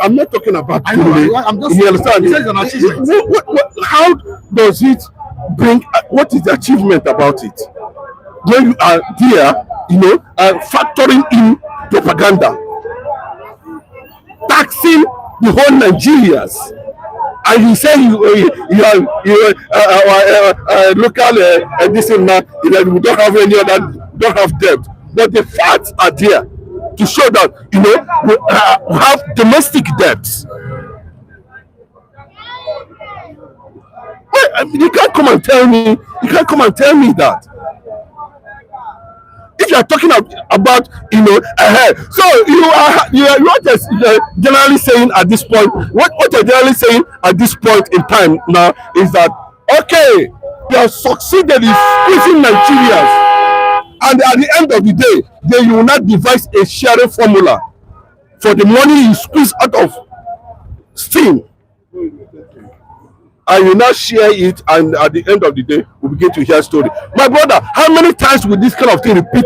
I'm not talking about Kurule. You understand? How does it bring? What is the achievement about it? When you are there, factoring in propaganda, taxing the whole Nigerians, and you say you are local this and that. We don't have any other, don't have debt. But the facts are there to show that we have domestic debts. You can't come and tell me. You can't come and tell me that. If you are talking about, so you're just generally saying at this point, what you're generally saying at this point in time now is that, okay, you have succeeded in squeezing Nigerians, and at the end of the day, then you will not devise a sharing formula for the money you squeeze out of steam, and you now share it, and at the end of the day we begin to hear story. My brother, how many times will this kind of thing repeat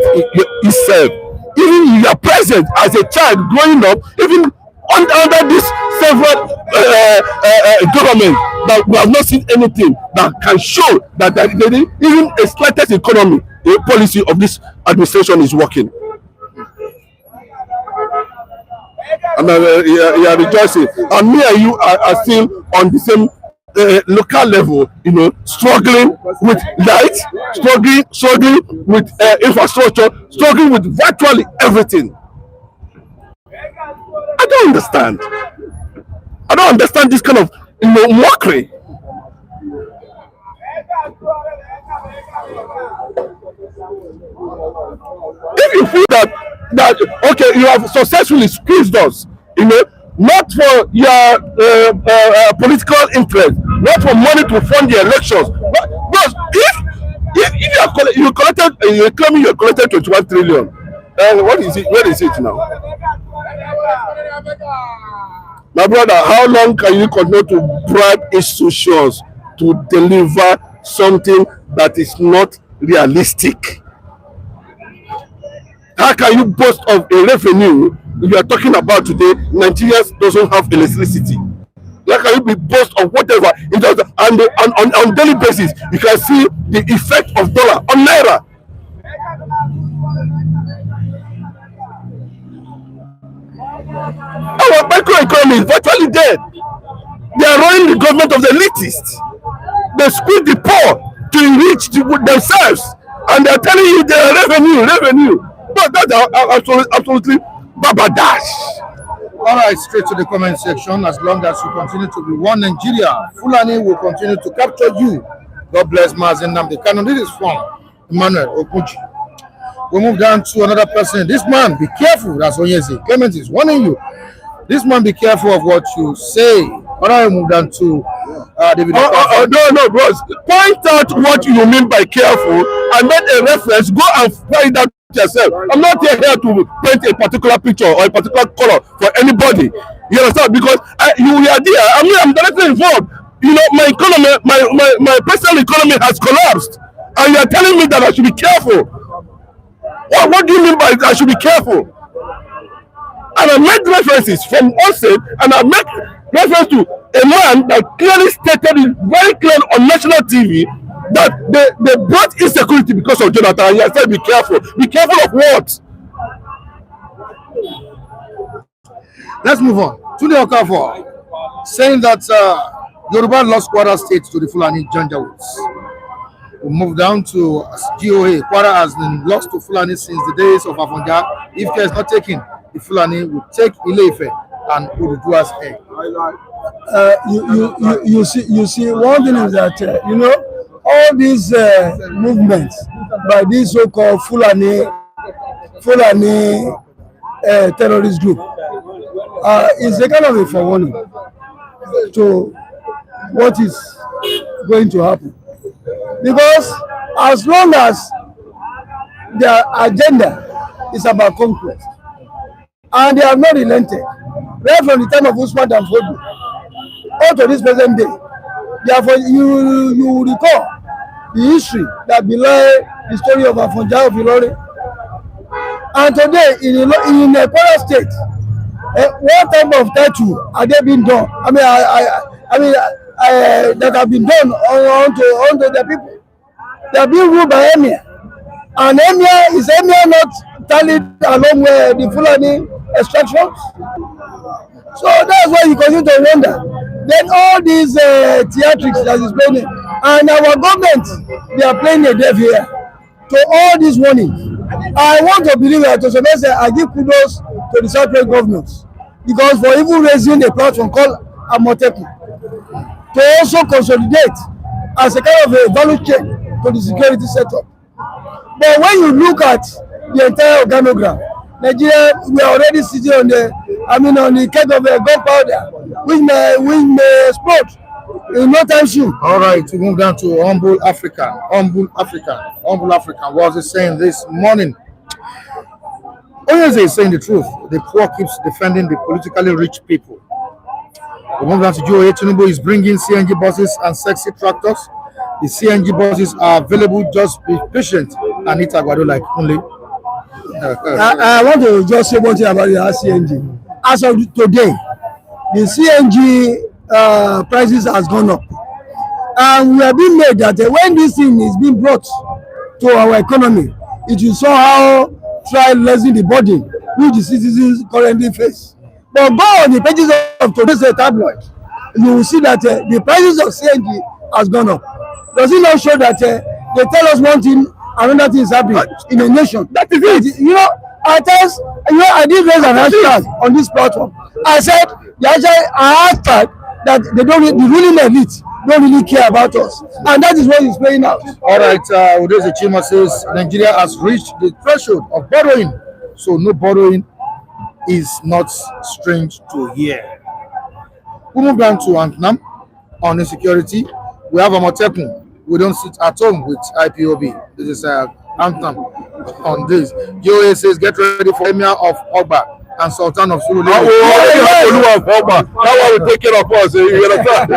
itself? Even you are present as a child growing up, even under this several government, that we have not seen anything that can show that even a slightest economy a policy of this administration is working. And you are rejoicing, and me and you are still on the same local level, struggling with light, struggling with infrastructure, struggling with virtually everything. I don't understand. I don't understand this kind of mockery. If you feel that okay, you have successfully squeezed us, not for your political interest, not for money to fund the elections, but if you're claiming you collected 21 trillion, what is it? Where is it now? My brother, how long can you continue to bribe institutions to deliver something that is not realistic? How can you boast of a revenue you are talking about today? Nigerians doesn't have electricity. How can you be boast of whatever? And on daily basis, you can see the effect of dollar on naira. Our microeconomy is virtually dead. They are running the government of the elitists. They squeeze the poor to enrich themselves, and they are telling you they are revenue. But that's absolutely babadash. All right, straight to the comment section. As long as you continue to be one Nigeria, Fulani will continue to capture you. God bless Mazen Namdi Kano. This is from Emmanuel Okunji. We move down to another person. This man, be careful. That's what you say. Clement is warning you. This man, be careful of what you say. All right, we move down to David. No, bros. Point out what you mean by careful and make a reference. Go and find out yourself. I'm not here to paint a particular picture or a particular color for anybody. You understand? Because you are there. I'm directly involved. My economy, my personal economy has collapsed, and you are telling me that I should be careful. What do you mean by I should be careful? And I made references from onset, and I make reference to a man that clearly stated it very clear on national TV that they brought insecurity because of Jonathan. And he said, be careful. Be careful of what? Let's move on. Tunde Okafor saying that Yoruba lost Kwara State to the Fulani Janjaweeds. We move down to GOA. Kwara has been lost to Fulani since the days of Abuja. If care is not taken, the Fulani will take Ile-Ife and Oduduwa's egg. You see, one thing is that all these movements by this so-called Fulani terrorist group is a kind of a forewarning to what is going to happen. Because as long as their agenda is about conquest, and they have not relented, right from the time of Usman and Fodu, up to this present day, therefore you recall the history that belie the story of Afonja of Ilori. And today in Kwara State, what type of tattoo are they being done? That have been done onto the people. They are being ruled by Emir, and Emir not tallied along with the Fulani extractions. So that's why you continue to wonder. Then all these theatrics that is playing, and our government, they are playing a deaf ear to all these warnings. I want to believe that I give kudos to the Southwest governors, because for even raising a platform called Amoteku to also consolidate as a kind of a value chain to the security setup. But when you look at the entire organogram, Nigeria, we are already sitting on the, on the keg of gunpowder, which may explode in no time soon. All right, we move down to humble Africa. Humble Africa. Humble Africa. What was it saying this morning? Oyeze is saying the truth. The poor keeps defending the politically rich people. We move down to Joe Tinubu is bringing CNG buses and sexy tractors. The CNG buses are available. Just be patient and eat agbado like only. I want to just say one thing about the CNG. As of today, the CNG prices has gone up, and we have been made that when this thing is being brought to our economy, it will somehow try lessen the burden which the citizens currently face. But go on the pages of today's tabloid, you will see that the prices of CNG has gone up. Does it not show that they tell us one thing, another thing is happening in a nation? That is it. You know, at times, I did raise an hashtag on this platform. I said the hashtag that the ruling elite don't really care about us, and that is what is playing out. All right, Udeze Chima says Nigeria has reached the threshold of borrowing, so no borrowing is not strange to hear. We move down to Antnam on insecurity. We have Amotekun. We don't sit at home with IPOB. This is Antnam on this. GOA says get ready for Emir of Ogba and Sultan of Surulere. That one will take care of us. You understand?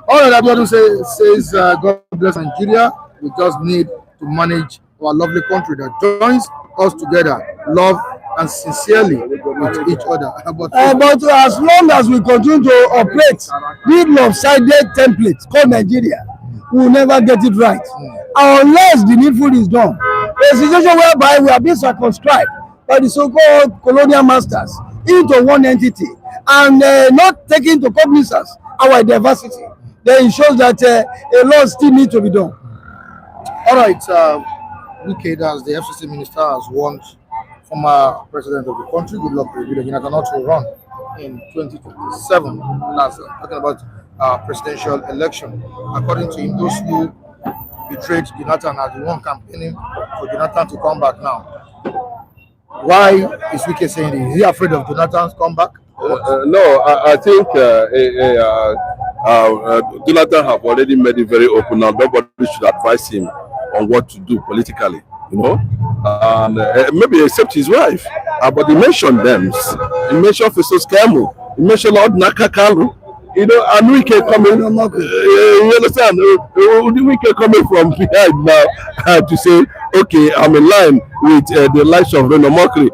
All that Abiodun says God bless Nigeria. We just need to manage our lovely country that joins us together, love and sincerely with each other. But as long as we continue to operate this lopsided template called Nigeria, we will never get it right unless the needful is done. A situation whereby we are being circumscribed by the so-called colonial masters into one entity and not taking into cognizance our diversity, then it shows that a lot still needs to be done. All right, Wike, as the FCC minister, has warned former president of the country, Goodluck Jonathan, not to run in 2027. That's talking about presidential election. According to him, those who betrayed Jonathan are the one campaigning for Jonathan to come back now. Why is Wike saying this? Is he afraid of Jonathan's comeback? No, I think Jonathan have already made it very open now. Nobody should advise him on what to do politically, you know, and maybe except his wife. But he mentioned them. He mentioned Festus Kemu. He mentioned Lord Nakakalu. You know, and Wike coming. You understand? Wike coming from behind now to say, okay, I'm in line with the likes of Reno Mokri.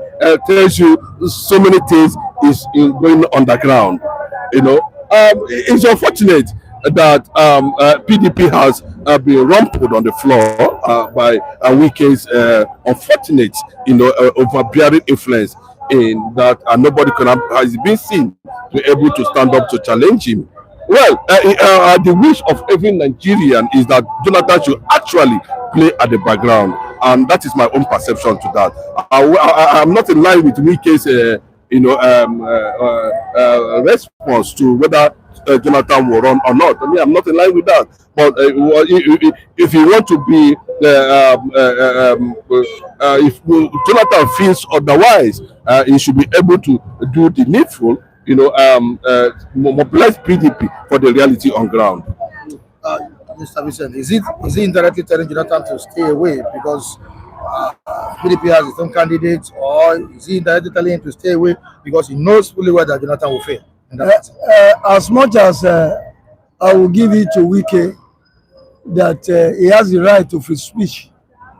Tells you so many things is going underground. You know, it's unfortunate that PDP has been rumpled on the floor by Wike's unfortunate, overbearing influence in that, and nobody has been seen to be able to stand up to challenge him. Well, the wish of every Nigerian is that Jonathan should actually play at the background, and that is my own perception to that. I'm not in line with Wike's, response to whether Jonathan will run or not. I mean, I'm not in line with that. But if you want to be, if Jonathan feels otherwise, he should be able to do the needful, mobilize PDP for the reality on ground. Mr. Vincent, is he indirectly telling Jonathan to stay away because PDP has its own candidates, or is he indirectly telling him to stay away because he knows fully well that Jonathan will fail? As much as I will give it to Wike that he has the right to free speech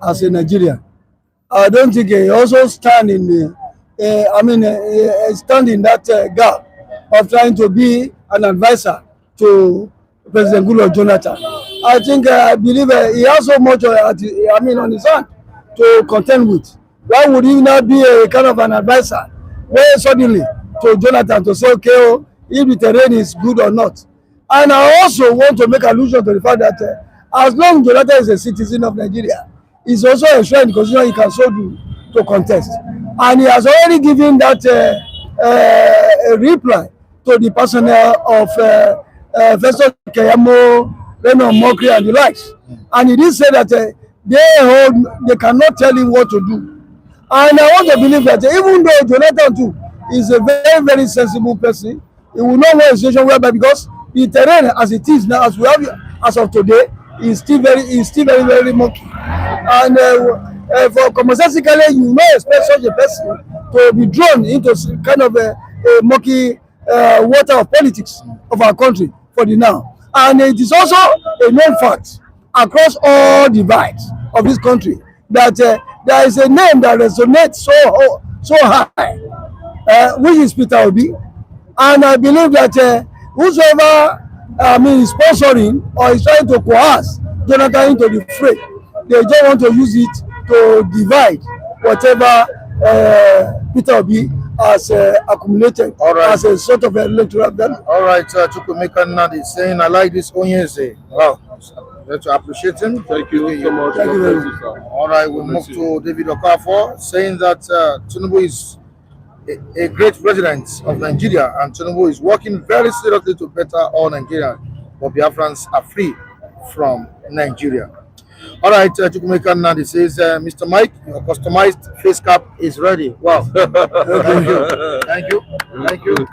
as a Nigerian, I don't think he also stand in stand in that gap of trying to be an advisor to President Goodluck Jonathan. I believe he has so much on his hand to contend with. Why would he not be a kind of an advisor where suddenly to Jonathan to say, okay, if the terrain is good or not? And I also want to make allusion to the fact that as long as Jonathan is a citizen of Nigeria, he's also enshrined in the constitution he can so do to contest. And he has already given that a reply to the personnel of Festus Keyamo, Reno Mokri, and the likes. And he did say that they cannot tell him what to do. And I want to believe that even though Jonathan too is a very, very sensible person, he will not want a situation whereby, because the terrain as it is now, as we have as of today, is still very, very murky. And for commonsensical, you not expect such a person to be drawn into kind of a murky water of politics of our country for the now. And it is also a known fact across all divides of this country that there is a name that resonates so high, which is Peter Obi. And I believe that whosoever is sponsoring or is trying to coerce Jonathan into the fray, they just want to use it to divide whatever Peter Obi has accumulated as a sort of electoral value. All right, Chukwemeka Nnadi saying, I like this Onyeze. Wow. Let's appreciate him. Thank you so much. Thank you very much. All right, we'll move to David Okafor saying that Tinubu is a great president of Nigeria, and Tinubu is working very seriously to better all Nigerians, but Biafrans are free from Nigeria. All right, Chukwemeka Nnadi says, Mr. Mike, your customized face cap is ready. Wow. Thank you. Thank you. Thank you.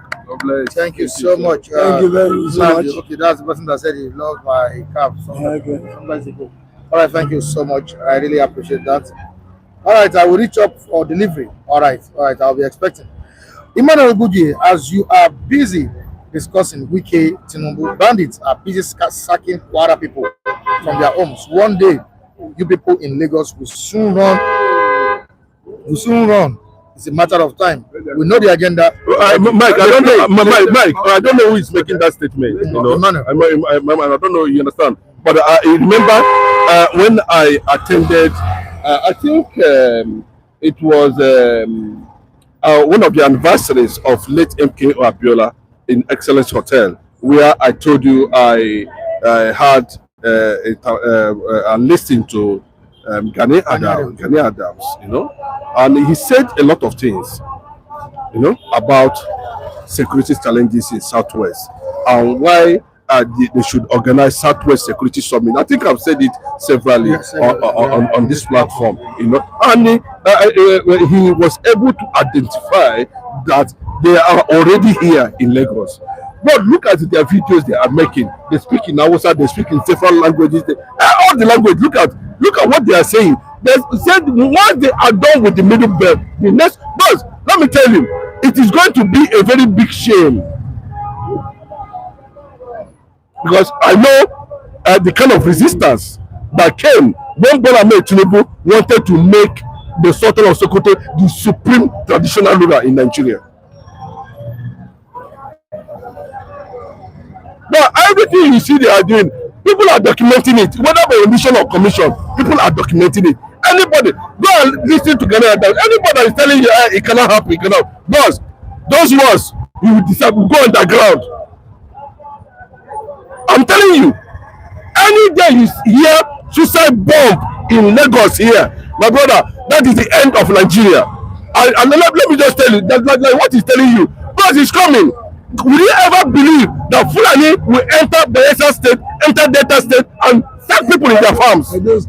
Thank you so much. Thank you very much. Okay, that's the person that said he loved my cap. Sometimes ago. All right, thank you so much. I really appreciate that. All right, I will reach up for delivery. All right, I'll be expecting. Emmanuel Goodyear, as you are busy discussing Wike Tinubu, bandits are busy sacking Kwara people from their homes. One day, you people in Lagos will soon run. It's a matter of time. We know the agenda. Mike, I don't know. Mike, I don't know who is making that statement. You know, I don't know. You understand? But I remember when I attended. I think it was one of the anniversaries of late MK Abiola in Excellence Hotel, where I told you I had listened to Gani Adams, you know, and he said a lot of things, you know, about security challenges in Southwest and why they should organize Southwest Security Summit. I think I've said it severally on this platform, you know, and he was able to identify that they are already here in Lagos. But look at their videos they are making. They speak in Hausa, they speak in several languages. All the language. Look at what they are saying. They said once they are done with the middle belt, the next. But let me tell you, it is going to be a very big shame, because I know the kind of resistance that came when Bola Ahmed Tinubu wanted to make the Sultan of Sokoto the supreme traditional ruler in Nigeria. But everything you see they are doing, people are documenting it. Whether by omission or commission, people are documenting it. Anybody, go and listen to Ghana. Anybody that is telling you it cannot happen, it cannot. Because those words, you will decide, will go underground. I'm telling you, any day you hear suicide bomb in Lagos here, my brother, that is the end of Nigeria. And let me just tell you, that like what he's telling you, because it's coming. Will you ever believe that Fulani will enter Bayelsa State, enter Delta State, and sack people in their farms? But will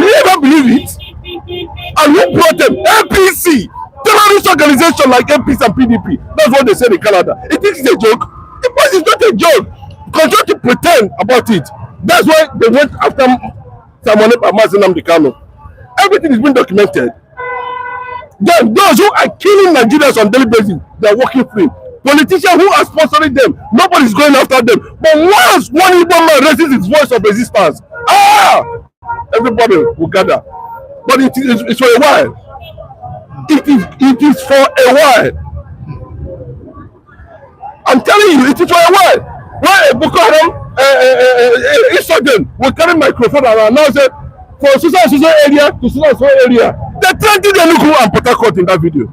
you ever believe it? And who brought them? APC, terrorist organization like APC and PDP. That's what they said in Canada. It is a joke. But it's not a joke. Continue to pretend about it. That's why they went after Simon Nnamdi. Everything is being documented. Then those who are killing Nigerians on daily basis, they are walking free. Politicians who are sponsoring them, nobody is going after them. But once one Igbo man raises his voice of resistance, everybody will gather. But it's for a while. It is for a while. I'm telling you, it is for a while. When a Boko Haram insurgent will carry microphone and announce it for Susan area to Susan area, they threatened the Enugu and Port Harcourt in that video.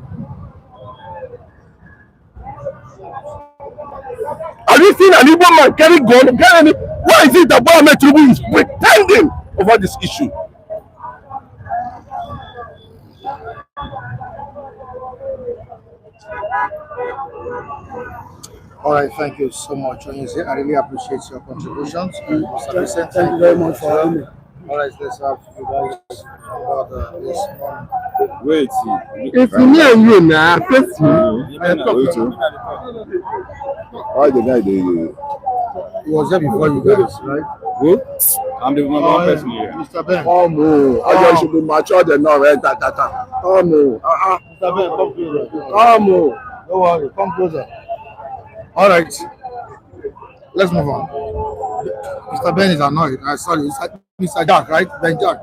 Have you seen an Igbo man carry gun? Why is it that Bola Ahmed Tinubu is pretending over this issue? All right, thank you so much, Onyeze. I really appreciate your contributions. Mr. Vincent, Thank you very much for having me. all right, let's have you guys about this morning. Wait, It's me and you now. Face me. wait, why the guy they He was there before you guys, right? who? I'm the number one person here. Mr. Ben. Come on. I should be mature enough. Right? Come on. Mr. Ben, come closer. Come on. Don't worry, come closer. All right, let's move on. Mr. Ben is annoyed. I saw you. Mr. Jack, right? Ben Jack.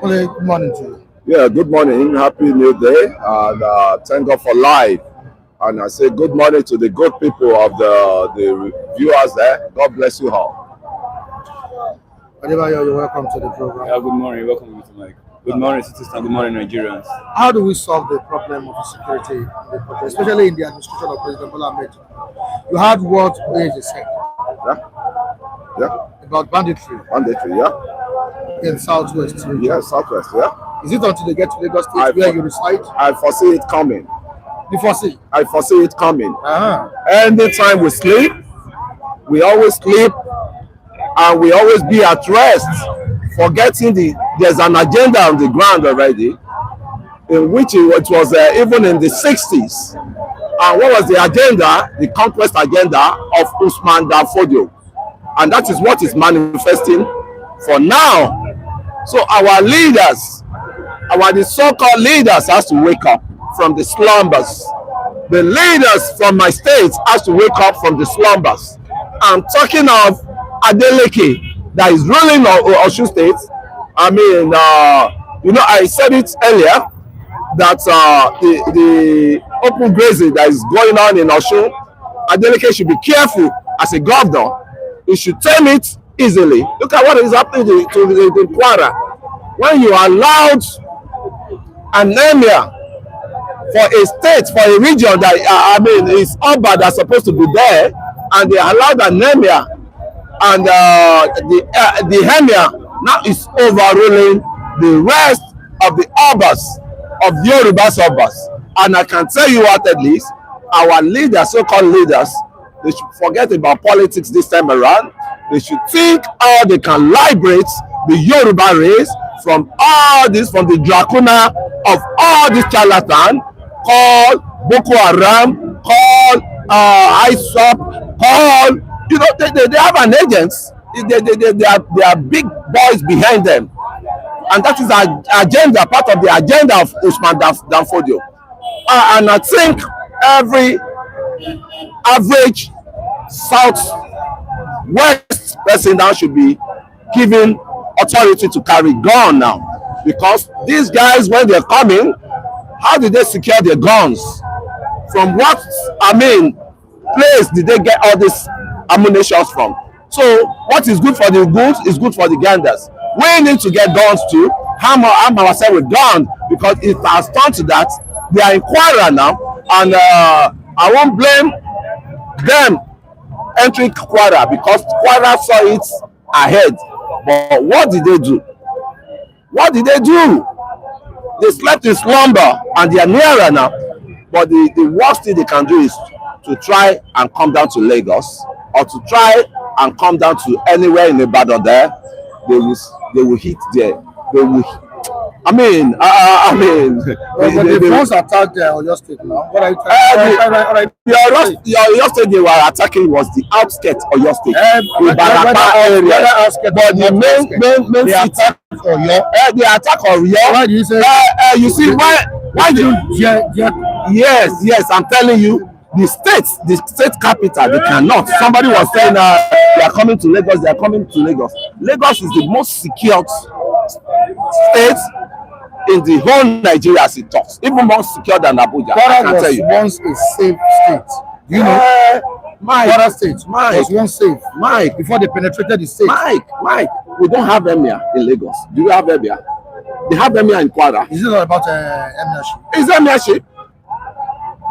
Okay, good morning to you. Yeah, good morning. Happy New Day. And thank God for life. And I say good morning to the good people of the viewers there. God bless you all. Adebayo, you're welcome to the program. Yeah, good morning. Welcome to Mike. Good morning, citizens. Good morning, Nigerians. How do we solve the problem of insecurity in the country, especially in the administration of President Bola Ahmed Tinubu? You heard what Onyeze said Yeah, about banditry mandatory. Yeah, in Southwest. yeah, Southwest. Yeah, Is it until they get to Lagos State I where thought- you reside? I foresee it coming. You foresee? I foresee it coming. Uh-huh. Anytime we sleep, we always sleep, and we always be at rest, forgetting there's an agenda on the ground already, in which it was even in the 60s. And what was the agenda? The conquest agenda of Usman Dan Fodio, and that is what is manifesting for now. So our leaders, the so-called leaders, has to wake up from the slumbers. The leaders from my state has to wake up from the slumbers. I'm talking of Adeleke that is ruling Osun State. I mean, I said it earlier that the open grazing that is going on in Osun, Adeleke should be careful as a governor. He should tame it easily. Look at what is happening to the Kwara. When you allowed anemia for a state, for a region that is urban that's supposed to be there, and they allowed anemia, and the emir now is overruling the rest of the urbans of Yoruba urbans. And I can tell you what, at least our leaders, so-called leaders, they should forget about politics this time around. They should think how they can liberate the Yoruba race from all this, from the dracuna of all this charlatan called Boko Haram, called ISOP, called, they have an agent. They are big boys behind them. And that is our agenda, part of the agenda of Usman Dan Fodio. And I think every average Southwest person now should be given authority to carry gun now. Because these guys, when they're coming, how did they secure their guns? From what, place did they get all this ammunition from? So what is good for the goose is good for the ganders. We need to get guns too, arm ourselves with guns, because it has turned to that. They are in Kwara now, and I won't blame them entering Kwara, because Kwara saw it ahead. But what did they do? What did they do? They slept in slumber, and they are nearer now. But the worst thing they can do is to try and come down to Lagos, or to try and come down to anywhere in Ibadan there. They will hit there. They will. But the first attack there on your state now. What are you trying Your state they were attacking was the outskirts of your state, the Barapa area. But the main city, the attack of your. Why do you say? You see why do you? Yes, I'm telling you. The state capital, they cannot. Somebody was saying they are coming to Lagos. They are coming to Lagos. Lagos is the most secured state in the whole Nigeria, as it talks, even more secure than Abuja. I can tell you. Once a safe state. Do you know? Kwara State was once safe. Before they penetrated the state. Mike, we don't have emir in Lagos. Do you have emir? They have emir in Kwara. Is it not about emirship? It's emirship.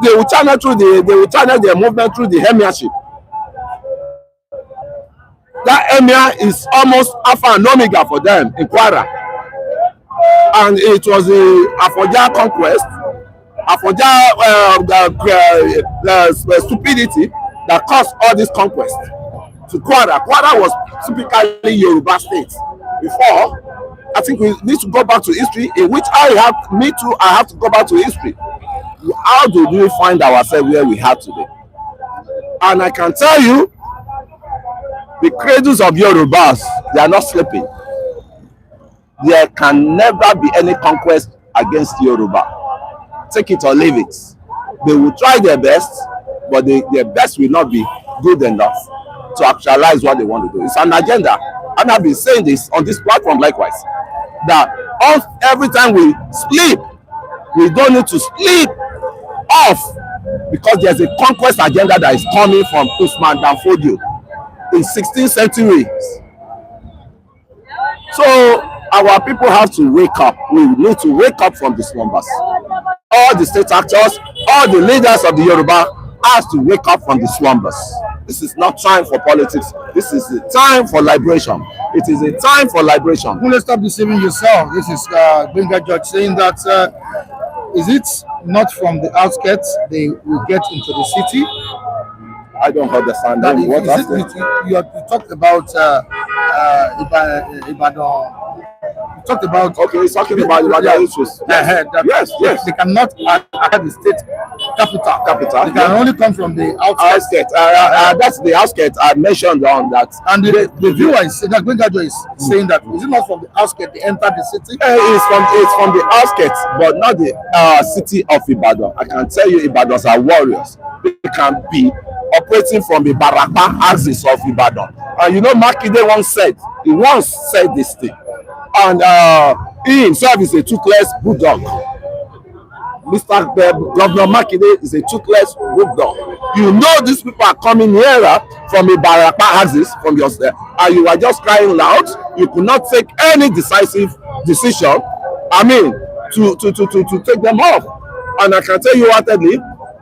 They will channel their movement through the emirship. That emir is almost alpha and omega for them in Kwara. And it was the Abuja Conquest Abuja stupidity that caused all this conquest to Kwara. Kwara was typically Yoruba state before. I think we need to go back to history, in which I have to go back to history. How did we find ourselves where we are today? And I can tell you, the cradles of Yorubas, they are not sleeping. There can never be any conquest against Yoruba. Take it or leave it. They will try their best, but their best will not be good enough to actualize what they want to do. It's an agenda. And I've been saying this on this platform likewise, that every time we sleep, we don't need to sleep off, because there's a conquest agenda that is coming from Usman Dan Fodio in 16th century. So our people have to wake up. We need to wake up from the slumbers. All the state actors, all the leaders of the Yoruba have to wake up from the slumbers. This is not time for politics. This is the time for liberation. It is a time for liberation. Let's stop deceiving yourself. This is Benga Judge saying that is it not from the outskirts they will get into the city? I don't understand. That you talked about Ibadan. You talked about he's talking about Ibadan issues. Yes. They cannot add the state capital. They can only come from the outskirts. That's the outskirts I mentioned on that. And the viewer is saying that Bengajo is saying that is it not from the outskirts they enter the city? It's from the outskirts, but not the city of Ibadan. I can tell you, Ibadans are warriors. They can be operating from the Barapa axis of Ibadan. And you know, Makinde once said this thing. And he himself is a toothless bulldog. Mr. Governor Makinde is a toothless bulldog. You know these people are coming nearer from a Barapa axis from your side, and you are just crying loud. You could not take any decisive decision. I mean, to take them off. And I can tell you whatedly,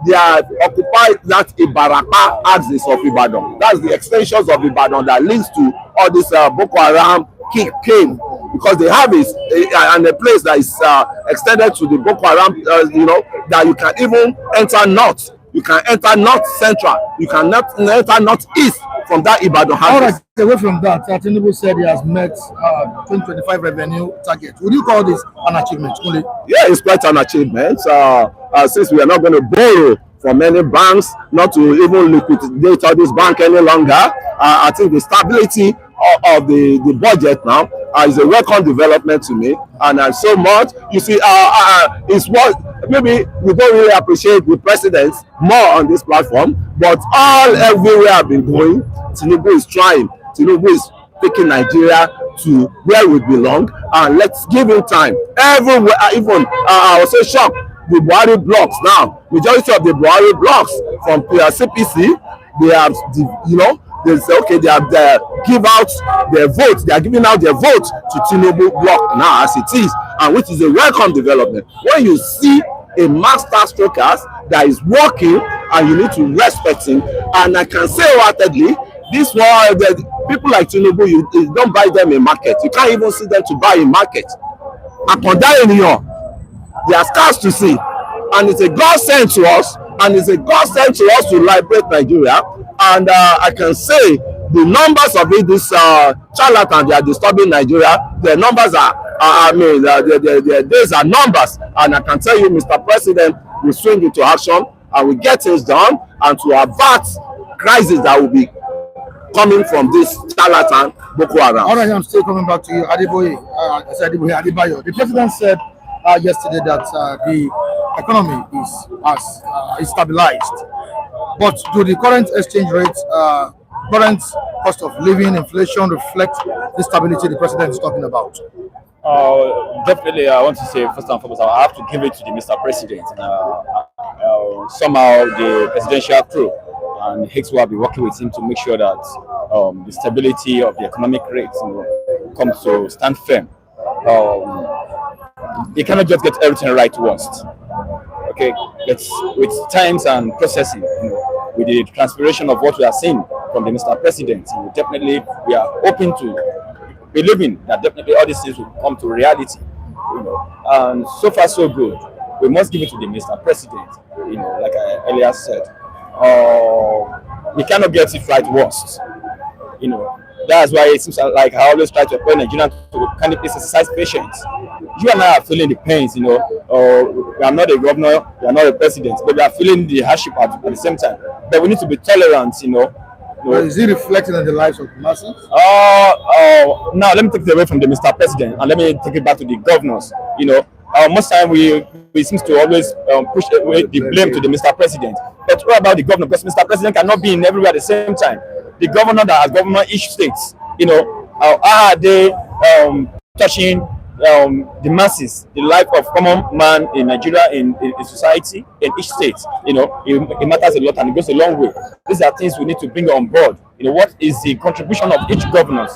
they are occupied that Ibarapa axis of Ibadan. That's the extensions of Ibadan that leads to all this Boko Haram came, because they have a place that is extended to the Boko Haram, that you can even enter north. You can enter north central. You can enter northeast from that Ibadan axis. All right, away from that, Tinubu said he has met 2025 revenue target. Would you call this an achievement? Only? Yeah, it's quite an achievement. Since we are not going to borrow from many banks, not to even liquidate all this bank any longer, I think the stability of the budget now is a welcome development to me, and so much. You see, it's what maybe we don't really appreciate the president more on this platform, but everywhere I've been going, Tinubu is trying. Tinubu is taking Nigeria to where we belong, and let's give him time. Everywhere, even I was so shocked. The Buhari blocks now, majority of the Buhari blocks from CPC, they have, they say, okay, they have give out their vote. They are giving out their vote to Tinubu block now as it is, and which is a welcome development. When you see a master stroker that is working, and you need to respect him, and I can say wholeheartedly, this one, the people like Tinubu, you don't buy them in market. You can't even see them to buy in market. They are scarce to see, and it's a God sent to us, to liberate Nigeria. And I can say the numbers of it, this charlatan, they are disturbing Nigeria. The numbers their days are numbers, and I can tell you, Mr. President will swing into action and will get things done, and to avert crisis that will be coming from this charlatan Boko Haram. All right, I'm still coming back to you, Adebayo. The president said yesterday that the economy is stabilized, but do the current exchange rates, current cost of living, inflation reflect the stability the president is talking about? Definitely, I want to say first and foremost, I have to give it to the Mr. President. Somehow the presidential crew and Hicks will be working with him to make sure that the stability of the economic rates comes to stand firm. They cannot just get everything right once. Okay, it's with times and processing, with the transformation of what we are seeing from the Mr. President, definitely we are open to believing that definitely all these things will come to reality. And so far so good. we must give it to the Mr. President. Like I earlier said, we cannot get it right once. That's why it seems like I always try to appoint Nigerians to kind of exercise patience. You and I are feeling the pains, we are not a governor, we are not a president, but we are feeling the hardship at the same time. But we need to be tolerant, But is it reflecting on the lives of the masses? Now let me take it away from the Mr. President and let me take it back to the governors. Most time we seem to always push away the blame to the Mr. President. But what about the governor? Because Mr. President cannot be in everywhere at the same time. The governor that has governor each states, how are they touching the masses, the life of common man in Nigeria, in society, in each state? It matters a lot and it goes a long way. These are things we need to bring on board. What is the contribution of each governor?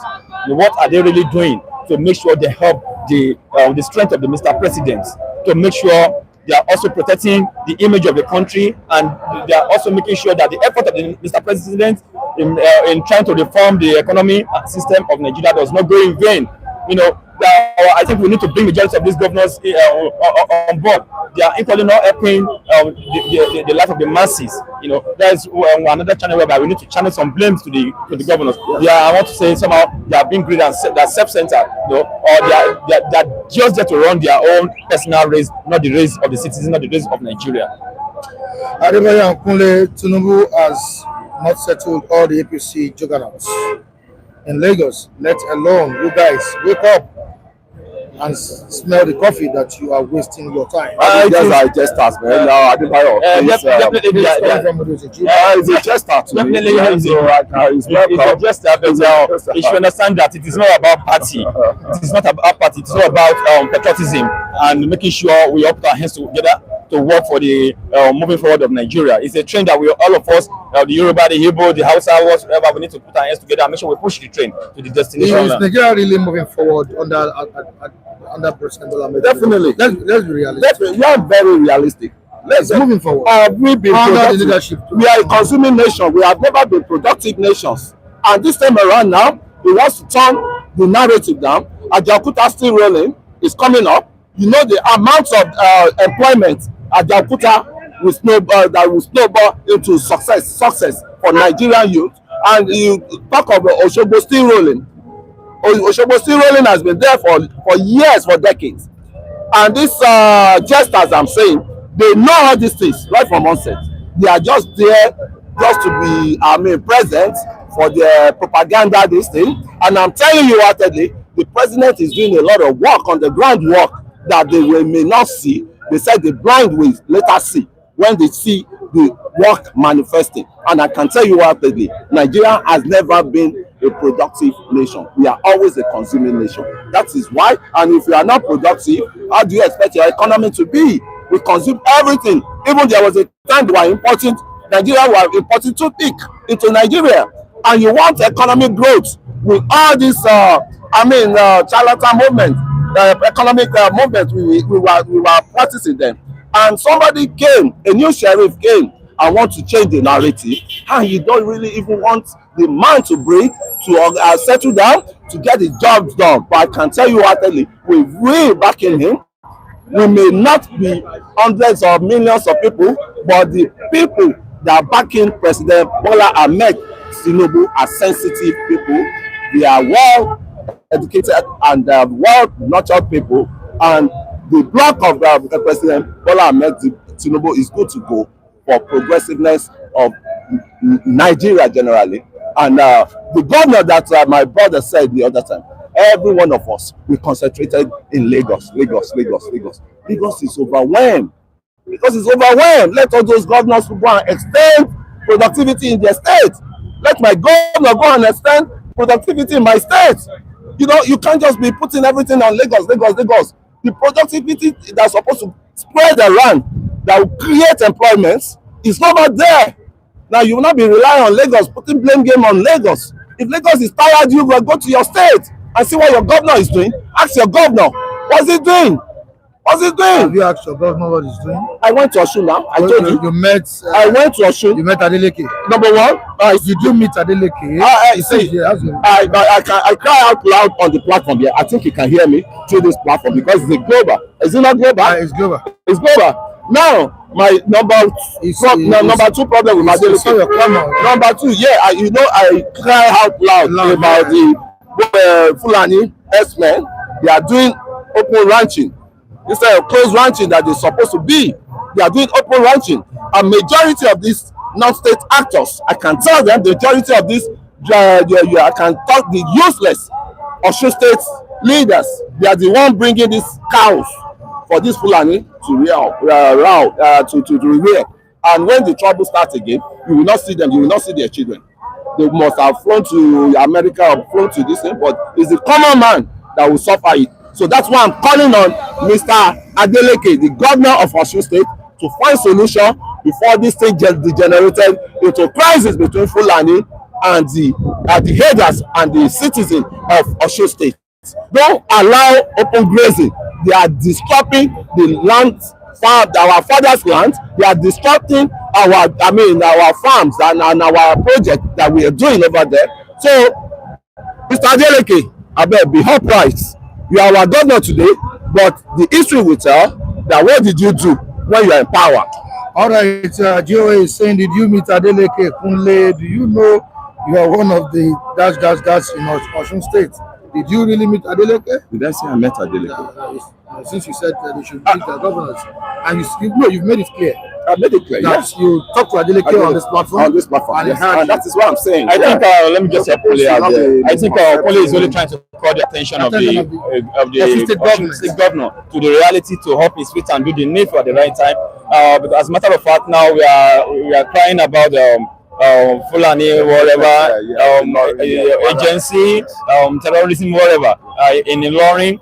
What are they really doing to make sure they help the strength of the Mr. President, to make sure they are also protecting the image of the country, and they are also making sure that the effort of the Mr. President in trying to reform the economy system of Nigeria does not go in vain. I think we need to bring the majority of these governors on board. They are equally not helping the life of the masses. There's another channel whereby we need to channel some blames to the governors. I want to say somehow they are being greedy and they're self-centered, or they're just there to run their own personal race, not the race of the citizens, not the race of Nigeria. Tinubu has not settled all the APC juggernauts in Lagos, let alone you guys wake up and smell the coffee that you are wasting your time. Just jesters, man. Definitely, it's a jester to me. Definitely, it's a jester, but you should understand that it is not about party. It is not about party. It is all about patriotism and making sure we put our hands together to work for the moving forward of Nigeria. It's a train that all of us, the Yoruba, the Igbo, the Hausa, whatever, we need to put our hands together and make sure we push the train to the destination. Is Nigeria really moving forward under President Bola Ahmed Tinubu? Definitely. Let's be realistic. We are very realistic. Let's moving forward. We've been under the leadership. We are a consuming nation. We have never been productive nations. And this time around now, he wants to turn the narrative down. Ajaokuta still rolling. It's coming up. The amount of employment at Ajaokuta will snowball into success for Nigerian youth. And you talk of Osogbo still rolling. Osogbo still rolling has been there for years, for decades. And these jesters, I'm saying, they know all these things right from onset. They are just there just to be, present for their propaganda, this thing. And I'm telling you, the president is doing a lot of work on the ground work that they may not see. They said the blind will later see when they see the work manifesting. And I can tell you Nigeria has never been a productive nation. We are always a consuming nation. That is why, and if you are not productive, how do you expect your economy to be? We consume everything. Even there was a time Nigeria were importing toothpick into Nigeria. And you want economic growth with all this, charlatan movement, economic movement, we were practicing them. And somebody came, a new sheriff came and want to change the narrative, and you don't really even want the man to break, to settle down, to get the job done. But I can tell you we will back in him. We may not be hundreds or millions of people, but the people that are backing President Bola Ahmed Tinubu are sensitive people. They are well educated and well nurtured people, and the block of President Bola Ahmed Tinubu is good to go for progressiveness of Nigeria generally. And the governor that my brother said the other time, every one of us, we concentrated in Lagos. Lagos is overwhelmed. Because it's overwhelmed. Let all those governors go and extend productivity in their state. Let my governor go and extend productivity in my state. You can't just be putting everything on Lagos. The productivity that's supposed to spread around, that will create employment, is not there. Now you will not be relying on Lagos, putting blame game on Lagos. If Lagos is tired, you will go to your state and see what your governor is doing. Ask your governor, what's he doing? Have you asked your governor what he's doing? I went to Osun now. I told you. You met. I went to Osun. You met Adeleke. Number one. Did you meet Adeleke? I cry out loud on the platform here. I think you can hear me through this platform because it's global. Is it not global? It's global. It's over. Now, my number two problem with Adeleke. Number two, yeah, I cry out loud about the Fulani herdsmen. They are doing open ranching instead of closed ranching that they're supposed to be. They are doing open ranching. A majority of these non-state actors, I can tell them, the majority of these, I can talk the useless Osun State leaders. They are the one bringing these cows for this Fulani to rear. And when the trouble starts again, you will not see them. You will not see their children. They must have flown to America or flown to this thing, but it's the common man that will suffer it. So that's why I'm calling on Mr. Adeleke, the governor of Osun State, to find solution before this thing degenerated into crisis between Fulani and the headers and the citizens of Osun State. Don't allow open grazing. They are disrupting the land, our father's land. They are disrupting our farms and our project that we are doing over there. So, Mr. Adeleke, I beg, be upright. You are our governor today, but the history will tell that what did you do when you are in power? All right, Joe is saying, did you meet Adeleke Kunle? Do you know you are one of the dash in Osun State? Did you really meet Adeleke? Did I say I met Adeleke? Since you said they should meet the governors, and you've made it clear. I made it clear. Yes, you talked to Adeleke on this platform. On this platform, and that is what I'm saying. I think let me just say Pole out there. I think Pole is only trying to call the attention of the state governor to the reality, to help his feet and do the need for the right time. Because as a matter of fact, now we are crying about Fulani, whatever, agency, terrorism, whatever, in Ilorin.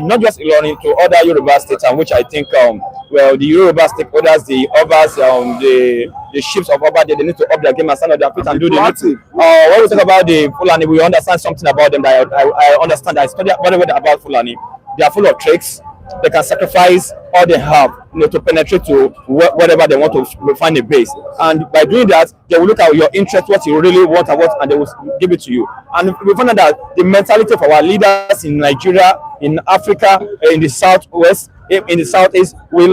Not just Ilorin, to other Yoruba states, and which I think, the Yoruba stakeholders, the Obas, the chiefs of Oba, they need to up their game and stand on their feet and do the needful. When we talk about the Fulani, we understand something about them that I understand. I study very well about Fulani. They are full of tricks. They can sacrifice all they have, to penetrate to whatever they want to find a base. And by doing that, they will look at your interest, what you really want, and they will give it to you. And we found out that the mentality of our leaders in Nigeria, in Africa, in the southwest, in the southeast, we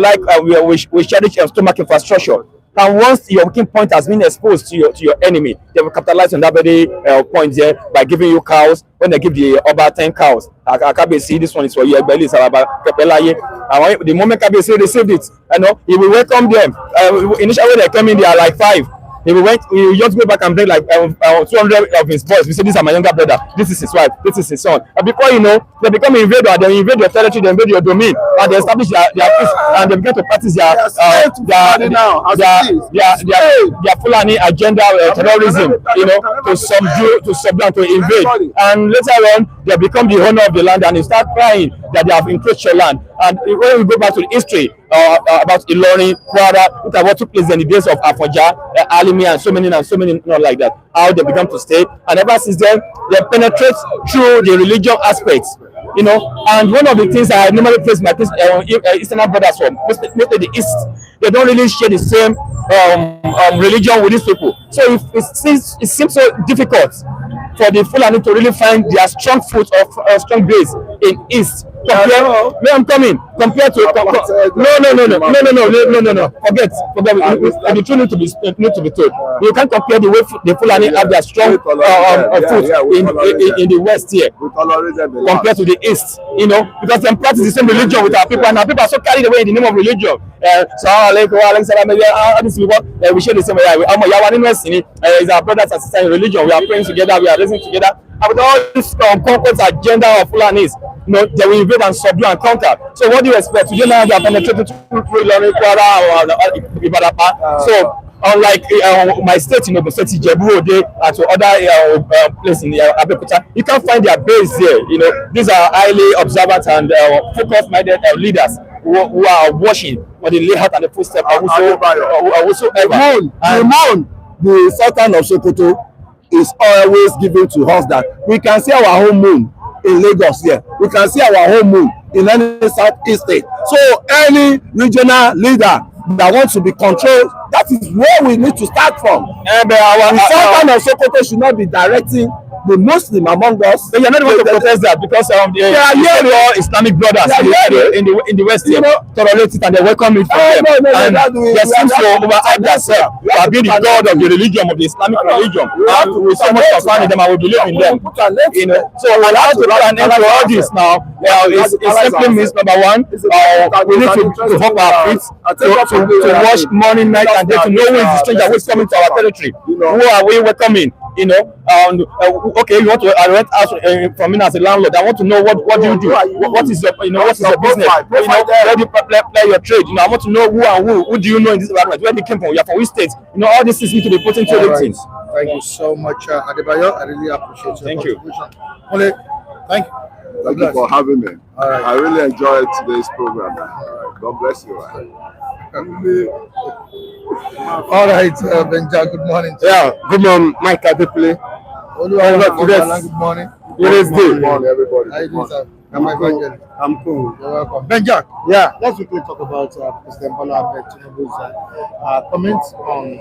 cherish your stomach infrastructure. And once your working point has been exposed to your enemy, they will capitalize on that very point there by giving you cows. When they give the over 10 cows, Akabesi, this one is for you. The moment Kabesi received it, he will welcome them. Initially, when they come in, they are like 5. He just go back and bring like 200 of his boys. We say, these are my younger brother. This is his wife. This is his son. And before you know, they become invader. They invade your territory. They invade your domain, and they establish their peace. And they begin to practice their Fulani agenda, terrorism. To subdue, to invade. And later on, they become the owner of the land, and they start crying that they have encroached your land. And when we go back to the history about Ilorin, Kwara, look at what took place in the days of Afonja, Alimi, and so many not like that, how they began to stay. And ever since then, they penetrate through the religion aspects. And one of the things I normally place my Eastern brothers from, mostly the East, they don't really share the same religion with these people. So it seems so difficult for the Fulani to really find their strong foot or strong base in East. Compared to no. Forget. The truth need to be told. You can't compare the way the Fulani have their strong foot in the West here compared to the East. Because they practice the same religion with our people, and our people are so carried away in the name of religion. We share the same way. Is our brothers and sisters in religion. We are praying together. We are listening together. And with all this Conquest agenda of Fulanis, they will invade and subdue and conquer. So what do you expect? You now they are penetrating through Ilorin, Kwara, or Ibadan. So unlike my state, State Ijebu Ode, and to other places in Abeokuta, you can find their base there. These are highly observant and focused-minded leaders who are watching for the layout and the footsteps of whosoever. The Sultan of Sokoto is always given to us that we can see our home moon in Lagos here. We can see our home moon in any southeast state. So any regional leader that wants to be controlled, that is where we need to start from. The Sultan of Sokoto should not be directing the Muslim among us. So you're not going to protest that because the Islamic brothers in the West, tolerate it and they welcome it for them. And they seem to overhype themselves for being the god of the religion, of the Islamic religion. And we so much concern in them and we believe in them. So we have to put an end to all this now. It simply means, number one, we need to hold our feet, to watch morning, night, and day to know who is the stranger who is coming to our territory. Who are we welcoming? Okay, you want to rent house from me as a landlord. I want to know what do you do? What is your what is your business? Where do you play your trade? I want to know who do you know in this environment? Where they came from? You're from which state? All these things need to be put into everything. Thank you so much, Adebayo. I really appreciate your contribution. Ole, thank you. Thank you for having me. I really enjoyed today's program. God bless you. All right, Benja, good morning. Good morning, Mike Adebayo. Good morning. Good morning, everybody. How you doing, sir? I'm cool. You're welcome. Benja, Yeah. let's quickly talk about President Bola Ahmed Tinubu's comments on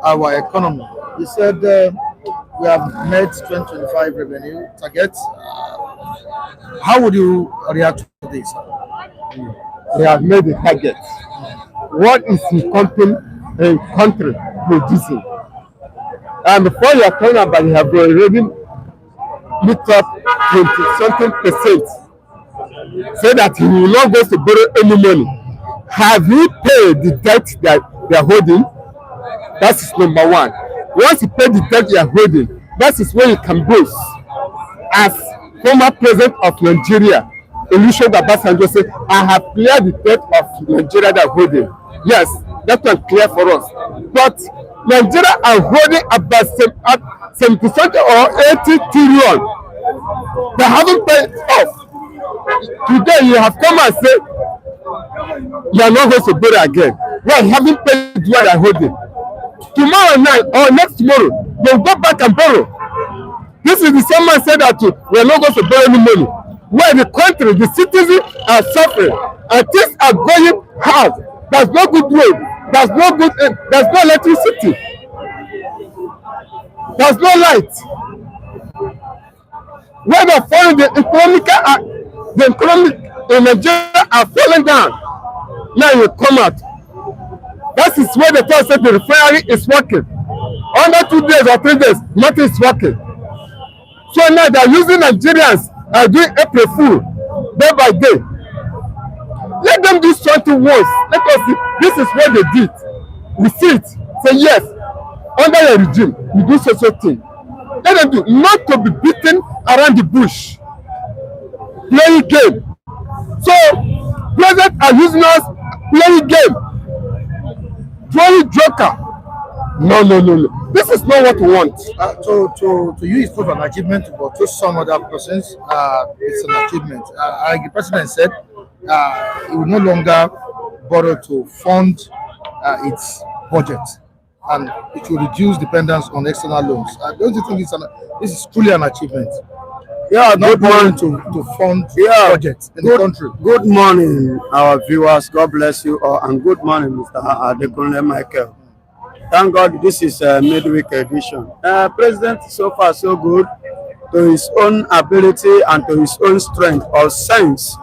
our economy. He said we have met 2025 revenue targets. How would you react to this? They have made the target. What is the country producing? And before you are talking about, they have already looked up 20-something%, so that he will not go to borrow any money. Have you paid the debt that they are holding? That is number one. Once you pay the debt you are holding, that is when you can boast. As former president of Nigeria, Olusegun Obasanjo said, I have cleared the debt of Nigeria that are holding. Yes, that one clear for us. But Nigeria are holding about 70% or 80 trillion. They haven't paid off. Today you have come and said you are not going to borrow again. Well, you haven't paid what they are holding. Tomorrow night or next tomorrow, they will go back and borrow. This is the same man said that we are not going to borrow any money. Where the country, the citizens are suffering and things are going hard. There's no good road. There's no good. There's no electricity. There's no light. Where the foreign, the economic in Nigeria are falling down. Now you come out. That is where the person said the refinery is working. Under 2 days or 3 days, nothing is working. So now they are using Nigerians and doing April Fool day by day. Let them do something once. Let us see. This is what they did. We see it. Say yes. Under your regime, you do such a thing. Let them do. Not to be beaten around the bush. Playing game. So, presidents are using us playing game. Throwing joker. No. This is not what we want. To you, it's not an achievement, but to some other persons, it's an achievement. Like the president said, he will no longer borrow to fund its budget, and it will reduce dependence on external loans. Don't you think this is truly an achievement? Yeah, not borrowing to fund budget in the country. Good morning, our viewers. God bless you all, and good morning, Mr. Adekunle Michael. Thank God this is a midweek edition. President, so far so good, to his own ability and to his own strength or sense.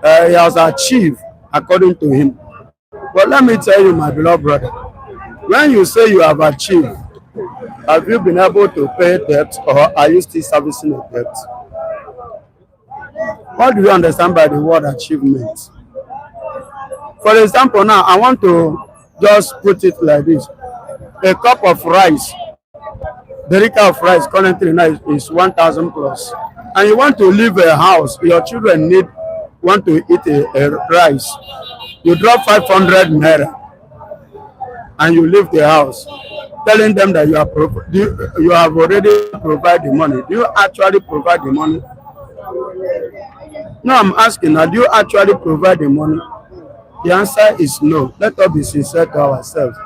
He has achieved according to him. But let me tell you, my beloved brother, when you say you have achieved, have you been able to pay debt, or are you still servicing a debt? What do you understand by the word achievement? For example, now I want to just put it like this. A cup of rice, the liter of rice currently now is 1,000 plus. And you want to leave a house, your children want to eat a rice. You drop 500 naira and you leave the house, telling them that you have already provided the money. Do you actually provide the money? No, I'm asking, do you actually provide the money? The answer is no. Let us be sincere to ourselves.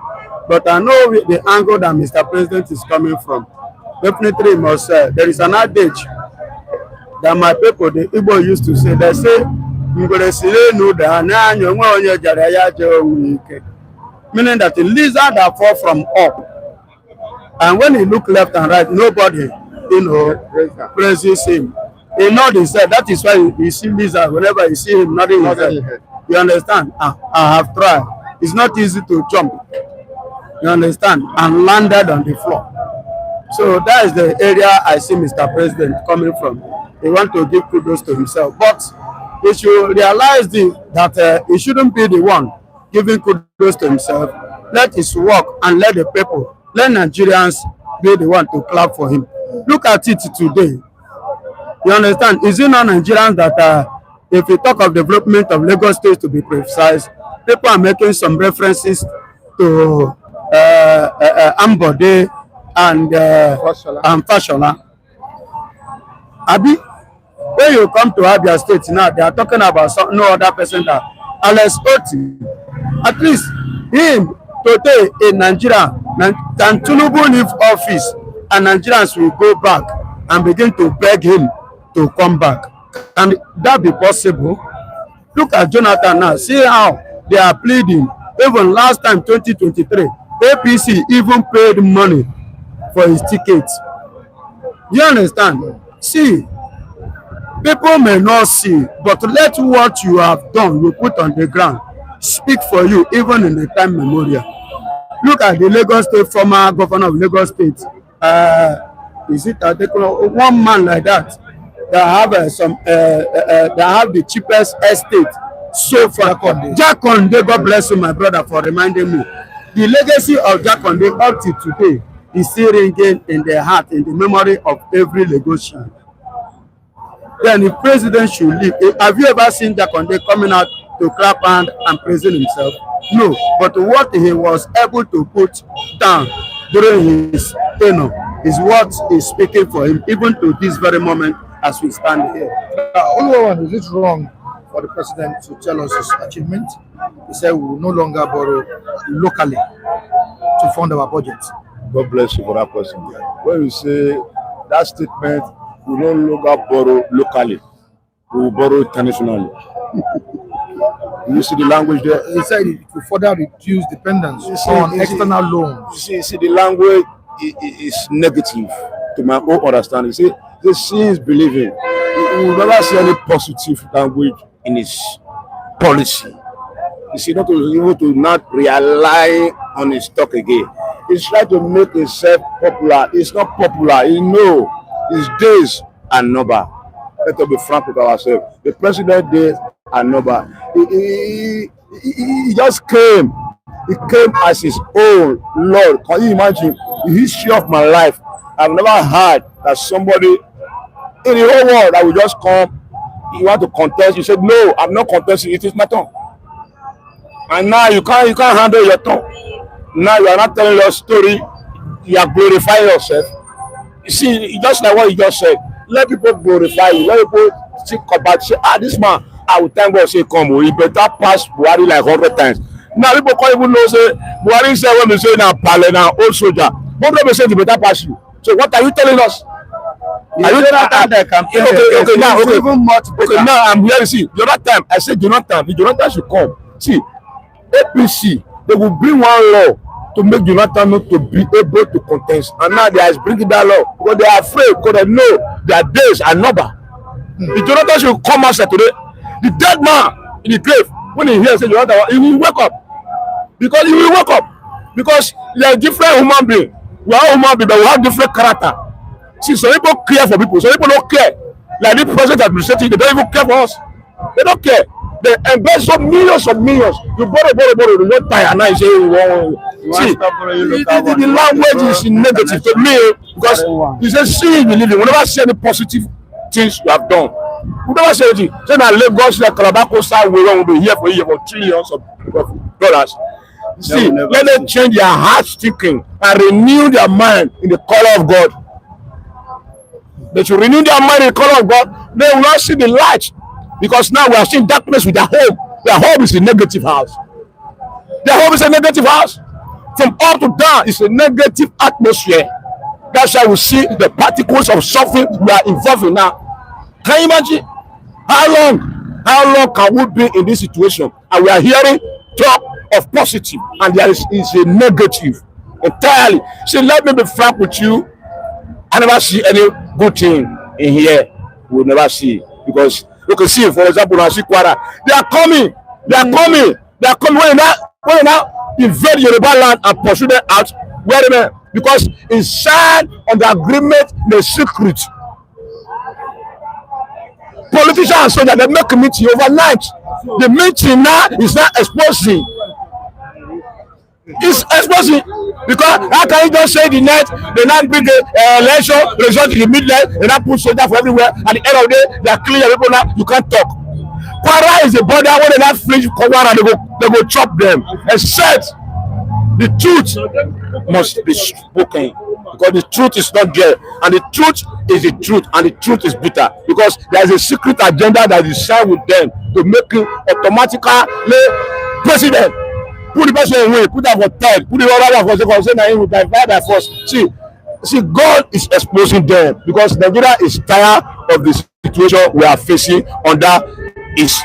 But I know the angle that Mr. President is coming from. Definitely he must say, there is an adage that my people, the Igbo used to say. They say, meaning that the lizard that fall from up And when he look left and right, nobody, praises him. He nod his head. That is why you see lizard whenever you see him nodding his head. You understand? I have tried. It's not easy to jump. You understand? And landed on the floor. So that is the area I see Mr. President coming from. He want to give kudos to himself, but he should realize that he shouldn't be the one giving kudos to himself. Let his work and let the people, let Nigerians be the one to clap for him. Look at it today. You understand? Is it not Nigerians that if you talk of development of Lagos State to be precise, people are making some references to Ambode and Fashola. Abi, when you come to Abia State now, they are talking about no other person than Alex Oti. At least him today in Nigeria, can Tinubu leave office and Nigerians will go back and begin to beg him to come back. And that be possible? Look at Jonathan now. See how they are pleading. Even last time, 2023, APC even paid money for his ticket. You understand? See, people may not see, but let what you have done, you put on the ground, speak for you, even in the time memorial. Look at the Lagos State, former governor of Lagos State. Is it one man like that? They have they have the cheapest estate so far. Jakonde, God bless you, my brother, for reminding me. The legacy of Jakonde up to today is still ringing in the heart, in the memory of every Lagosian. Then the president should leave. Have you ever seen Jakonde coming out to clap hand and praising himself? No. But what he was able to put down during his tenure is what is speaking for him, even to this very moment as we stand here. Is it wrong for the president to tell us his achievement? He said we will no longer borrow locally to fund our budget. God bless you for that person. When you say that statement, we no longer borrow locally, we will borrow internationally. You see the language there? He said it will further reduce dependence on external loans. You see the language is negative to my own understanding. See, the seeing is believing. You will never see any positive language in his policy. You see, not to not rely on his talk again. He's trying to make himself popular. It's not popular. You know, his days are numbered. Let us be frank with ourselves. The president days are numbered. He just came. He came as his own Lord. Can you imagine the history of my life? I've never heard that somebody in the whole world that will just come. You want to contest? You said no. I'm not contesting. It is my tongue. And now you can't handle your tongue. Now you are not telling your story. You are glorifying yourself. You see, just like what you just said. Let people glorify you. Let people think about, say, this man, I will thank God, say, come, he better pass Buhari like 100 times. Now people can't even know, say, Buhari said when we say now, Pale now, old soldier. But they say he better pass you. So what are you telling us? Are you telling that campaign? Okay, now I'm here to see. The other time, I said Jonathan should come. See, APC, they will bring one law to make Jonathan not to be able to contest. And now they are bringing that law because they are afraid, because they know their days are numbered. If Jonathan should come outside today, the dead man in the grave, when he hears Jonathan, he will wake up. Because he will wake up. Because they are different human beings. We are human beings, but we have different character. See, some people care for people, some people don't care. Like the present administration, they don't even care for us. They don't care. They invest some millions of millions. You borrow, you don't tie, and now you say, see, the language is negative to me because you say, see, you believe it. We never see any positive things you have done. We never say anything. Say that Lagos, like Calabar Coastal, we will be here for trillions of dollars. See, let them change their heart thinking and renew their mind in the color of God. They should renew their mind in the color of God. They will not see the light. Because now we are seeing darkness with their home. Their home is a negative house. Their home is a negative house. From up to down, it's a negative atmosphere. That's why we see the particles of suffering we are involved in now. Can you imagine? How long can we be in this situation? And we are hearing talk of positive, and there is a negative entirely. See, let me be frank with you. I never see any good thing in here. We will never see, because you can see, for example, I see Kwara. They are coming. They are coming. They are coming. When you now invade Yoruba land and pursue them out, where they, because inside on the agreement, the secret. Politicians and soldiers, they make a meeting overnight. The meeting now is not exposing. It's exposing, because how can you just say the night they not bring the election result in the midnight, they not put soldiers for everywhere, at the end of the day they are killing people now, you can't talk. Kwara is a border where they not flinch Kwara, they go chop them. Except the truth must be spoken, because the truth is not there, and the truth is the truth, and the truth is bitter, because there is a secret agenda that is shared with them to make him automatically president. Put the person away, put that for third, put the other one for second, say that he will by fire by force. See, God is exposing them, because Nigeria is tired of the situation we are facing under his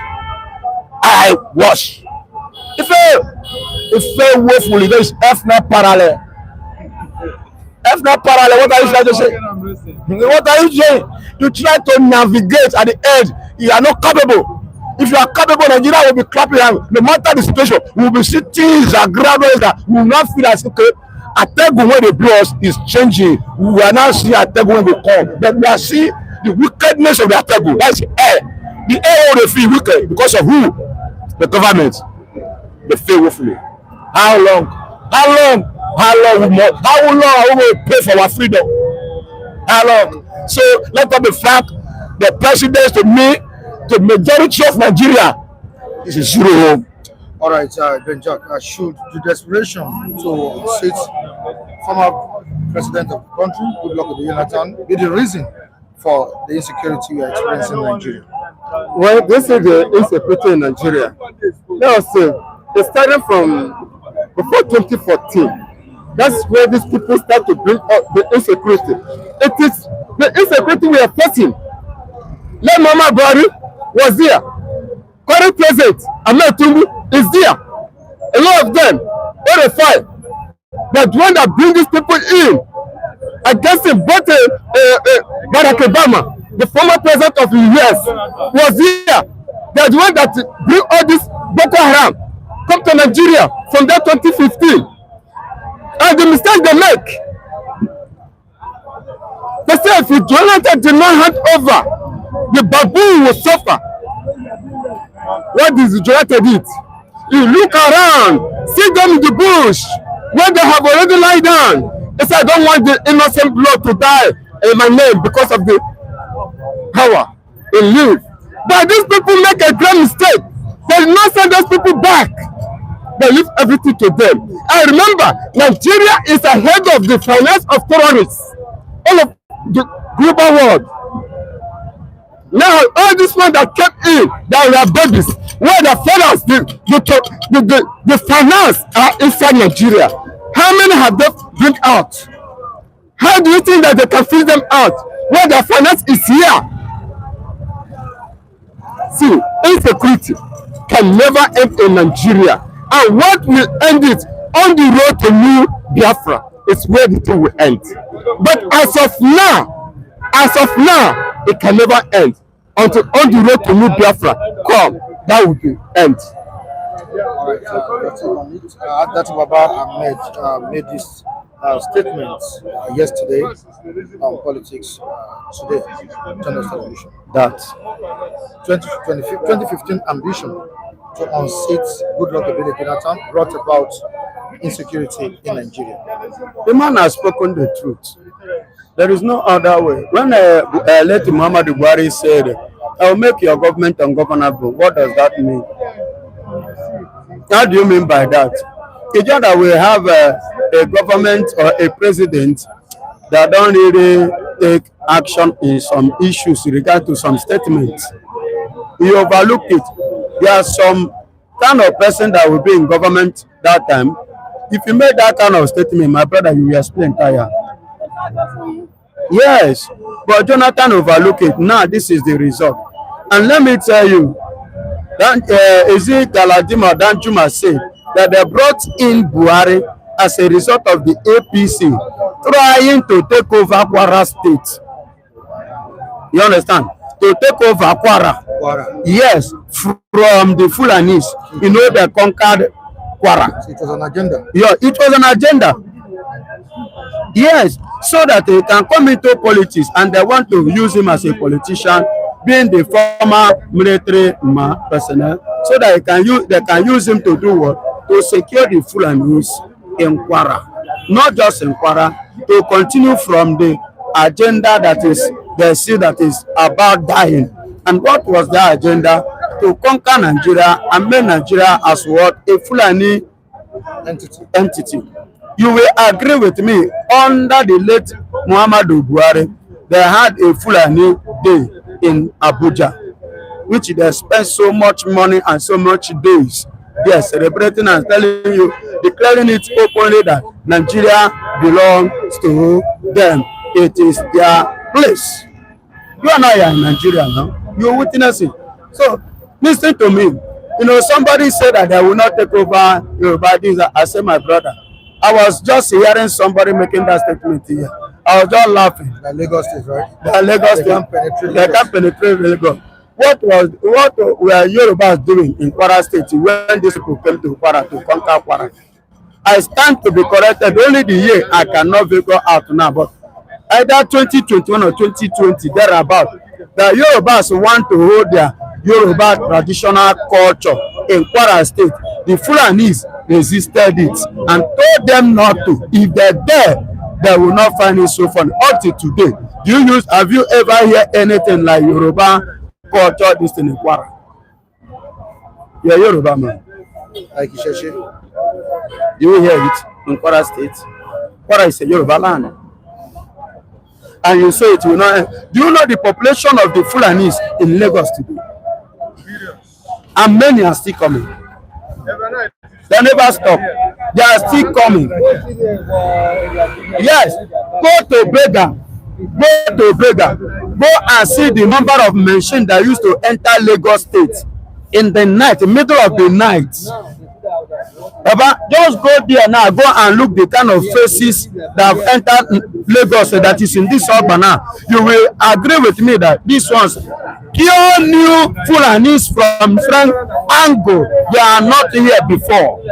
eye wash. It fell woefully. There is F not parallel. F not parallel. What are you trying to say? What are you saying? You try to navigate at the edge. You are not capable. If you are capable, Nigeria will be clapping. No matter the situation, we will be seeing things that gradually that we will not feel as okay. Ategu when they blow us is changing. We are now seeing Ategu when they come, but we are seeing the wickedness of the Ategu. That's the air. The air will feel wicked because of who? The government. They fail woefully. How long? How long? How long? How long will we pay for our freedom? How long? So let us be frank. The president, to me, the majority of Nigeria is a zero home. All right, Ben Jack, should the desperation to sit former president of the country, Goodluck Jonathan, be the reason for the insecurity we are experiencing in Nigeria? Well, this is the insecurity in Nigeria. Let us say, it started from before 2014. That's where these people start to bring up the insecurity. It is the insecurity we are facing. Let Muhammadu Buhari was there. Current President Ahmed Tinubu is there. A lot of them, they fight. But when they bring these people in, against him, but Barack Obama, the former president of the US, was here. They're the one that bring all this Boko Haram come to Nigeria from that 2015. And the mistake they make, they say if Jonathan did not hand over, the baboon will suffer. What is Jonathan did? You look around, see them in the bush, when they have already lied down. They say, I don't want the innocent blood to die in my name because of the power in live. But these people make a great mistake. They did not send those people back. They leave everything to them. I remember, Nigeria is ahead of the finance of terrorists. All of the global world. Now, all these ones that came in, that were babies, where the finance, the finance are inside Nigeria. How many have they bring out? How do you think that they can fill them out? Where the finance is here. See, insecurity can never end in Nigeria. And what will end it on the road to new Biafra is where the thing will end. But as of now, it can never end until on the road to new Biafra come. That will be end. All right, Datti Baba made this statement yesterday on politics today, Channel Television, that 2015 ambition to unseat Goodluck Jonathan brought about insecurity in Nigeria. The man has spoken the truth. There is no other way. When late Muhammadu Buhari said, I will make your government ungovernable, what does that mean? How do you mean by that? It's just that we have a government or a president that don't really take action in some issues in regard to some statements. We overlook it. There are some kind of person that will be in government that time. If you make that kind of statement, my brother, you will explain tire. Yes, but Jonathan overlooked it. Now this is the result. And let me tell you, that Galadima Danjuma said that they brought in Buhari as a result of the APC trying to take over Kwara State. You understand? To take over Kwara. Yes, from the Fulanis. You know, they conquered Kwara. So it was an agenda. Yeah, it was an agenda. Yes, so that they can come into politics and they want to use him as a politician, being the former military personnel, so that they can use him to do what? To secure the Fulanis in Kwara. Not just in Kwara, to continue from the agenda that is they see that is about dying. And what was their agenda? To conquer Nigeria and make Nigeria as what? A Fulani entity. You will agree with me, under the late Muhammadu Buhari, they had a Fulani day in Abuja, which they spent so much money and so much days there celebrating and telling you, declaring it openly that Nigeria belongs to them. It is their place. You are not here in Nigeria now. You are witnessing. So listen to me. You know, somebody said that they will not take over Yoruba. I say, my brother, I was just hearing somebody making that statement here. I was just laughing. The Lagos State, right? The Lagos State. They can penetrate Lagos. What were Yorubas doing in Kwara State when these people came to Kwara to conquer Kwara? I stand to be corrected. Only the year I cannot figure out now, but either 2021 or 2020, thereabout, the Yorubas want to hold their Yoruba traditional culture in Kwara State. The Fulanis resisted it and told them not to. If they're there, they will not find it so funny. Up to today, have you ever heard anything like Yoruba culture this thing in Kwara? You're Yoruba man. Like Isheshe. You will hear it in Kwara State. Kwara is a Yoruba land. And you say it will not. Do you know the population of the Fulanis in Lagos today? And many are still coming. They never stop. They are still coming. Yes, go to Bega. Go and see the number of machines that used to enter Lagos State in the night, middle of the night. Baba, just go there now, go and look the kind of faces that have entered Lagos that is in this urban now. You will agree with me that these ones, pure new Fulanis from different angle, they are not here before.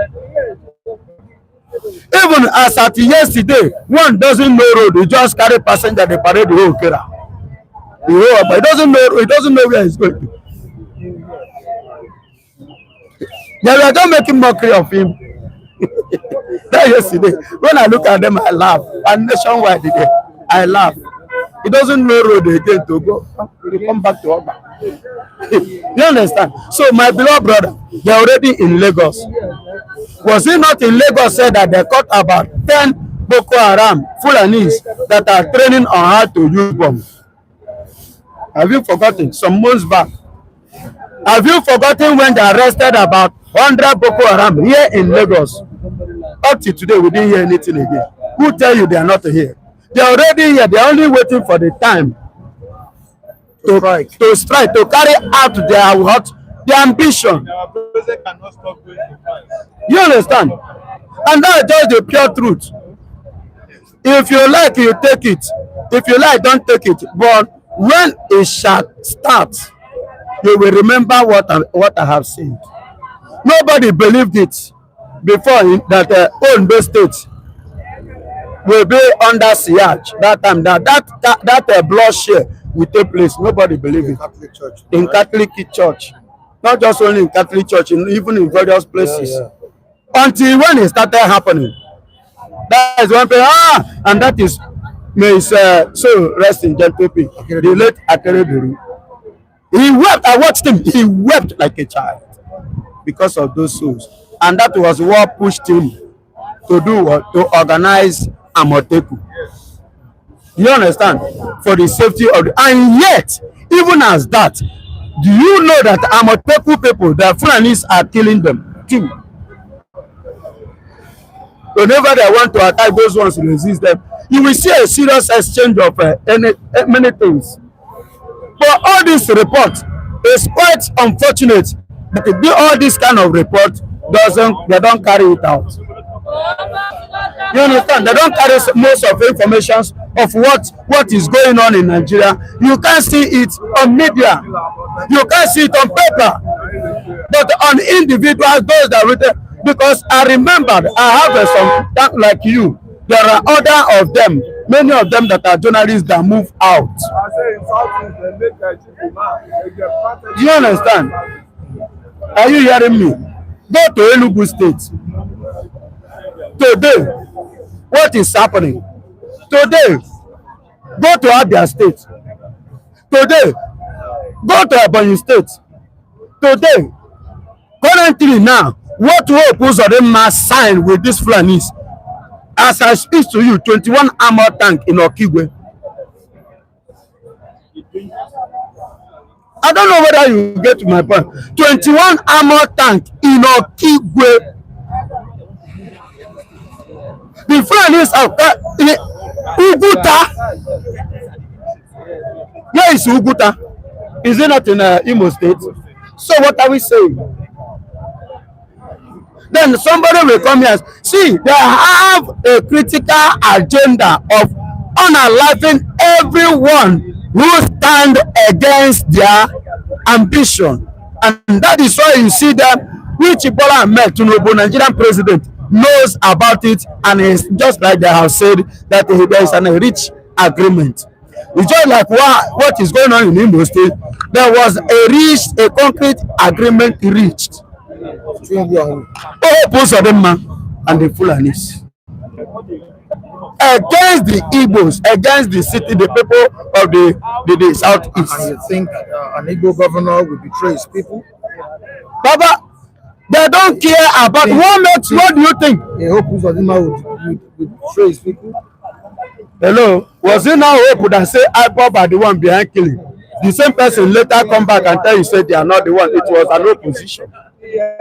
Even as at yesterday, one doesn't know road, he just carry passenger, they parade the whole Kera. But he doesn't know where he's going to. They were just making mockery of him. That yesterday, when I look at them, I laugh. And nationwide today, I laugh. He doesn't know road again to go. He come back to Oba. You understand? So my beloved brother, they're already in Lagos. Was it not in Lagos said that they caught about 10 Boko Haram Fulanis that are training on how to use bombs? Have you forgotten? Some months back. Have you forgotten when they arrested about 100 Boko Haram here in Lagos? Up to today, we didn't hear anything again. Who tell you they are not here? They are already here. They are only waiting for the time to strike, to carry out their ambition. You understand? And that's just the pure truth. If you like, you take it. If you like, don't take it. But when it shall start, you will remember what I have said. Nobody believed it before that Ondo State will be under siege that time. That bloodshed will take place. Nobody believed it. Catholic Church. In right? Catholic Church, not just only in Catholic Church, even in various places. Yeah. Until when it started happening, that is one thing. And that is may so rest in gentle peace. The late Akeredolu. He wept. I watched him. He wept like a child because of those souls. And that was what pushed him to do what? To organize Amoteku. You understand? For the safety of the... And yet, even as that, do you know that Amoteku people, the Fulanis are killing them too? Whenever they want to attack those ones to resist them, you will see a serious exchange of many things. But all this report is quite unfortunate that all this kind of report they don't carry it out. You understand? They don't carry most of the information of what is going on in Nigeria. You can't see it on media. You can't see it on paper. But on individuals, those that read it, because I remember I have some that like you. There are other of them, many of them that are journalists that move out. Do you understand? Are you hearing me? Go to Enugu State. Today, what is happening? Today, go to Abia State. Today, go to Ebonyi State. Today, currently now, what hope Uzodinma signed with these Fulanis? As I speak to you, 21 armor tank in Okigwe. I don't know whether you get to my point. 21 armor tank in Okigwe. The Fulanis of Uguta. Where is Uguta? Is it not in Imo State? So what are we saying? Then somebody will come here and see, they have a critical agenda of unaliving everyone who stand against their ambition. And that is why you see them, which Bola Ahmed Tinubu, Nigerian president, knows about it, and it's just like they have said that there is a rich agreement. It's just like what is going on in Imo State. There was a concrete agreement reached. Uzodinma and the Fulanis against the Igbos, against the city, the people of the southeast. And you think an Igbo governor will betray his people? Baba, they don't care about what do you think? I hope Uzodinma would betray his people. Hello, was it now hope that say IPOB are the one behind killing? The same person later come back and tell you say they are not the one. It was an opposition.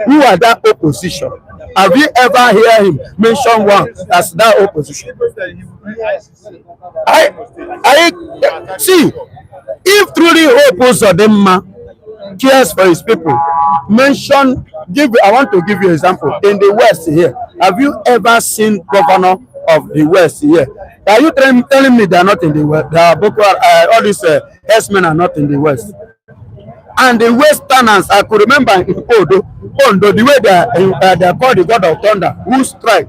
Who are that opposition? Have you ever heard him mention one as that opposition? I see, if truly hope Uzodinma cares for his people, I want to give you an example. In the West here, have you ever seen governor of the West here? Are you telling me they are not in the West? All these herdsmen are not in the West. And the Westerners, I could remember in Ondo, the way they are called the God of Thunder, who strike.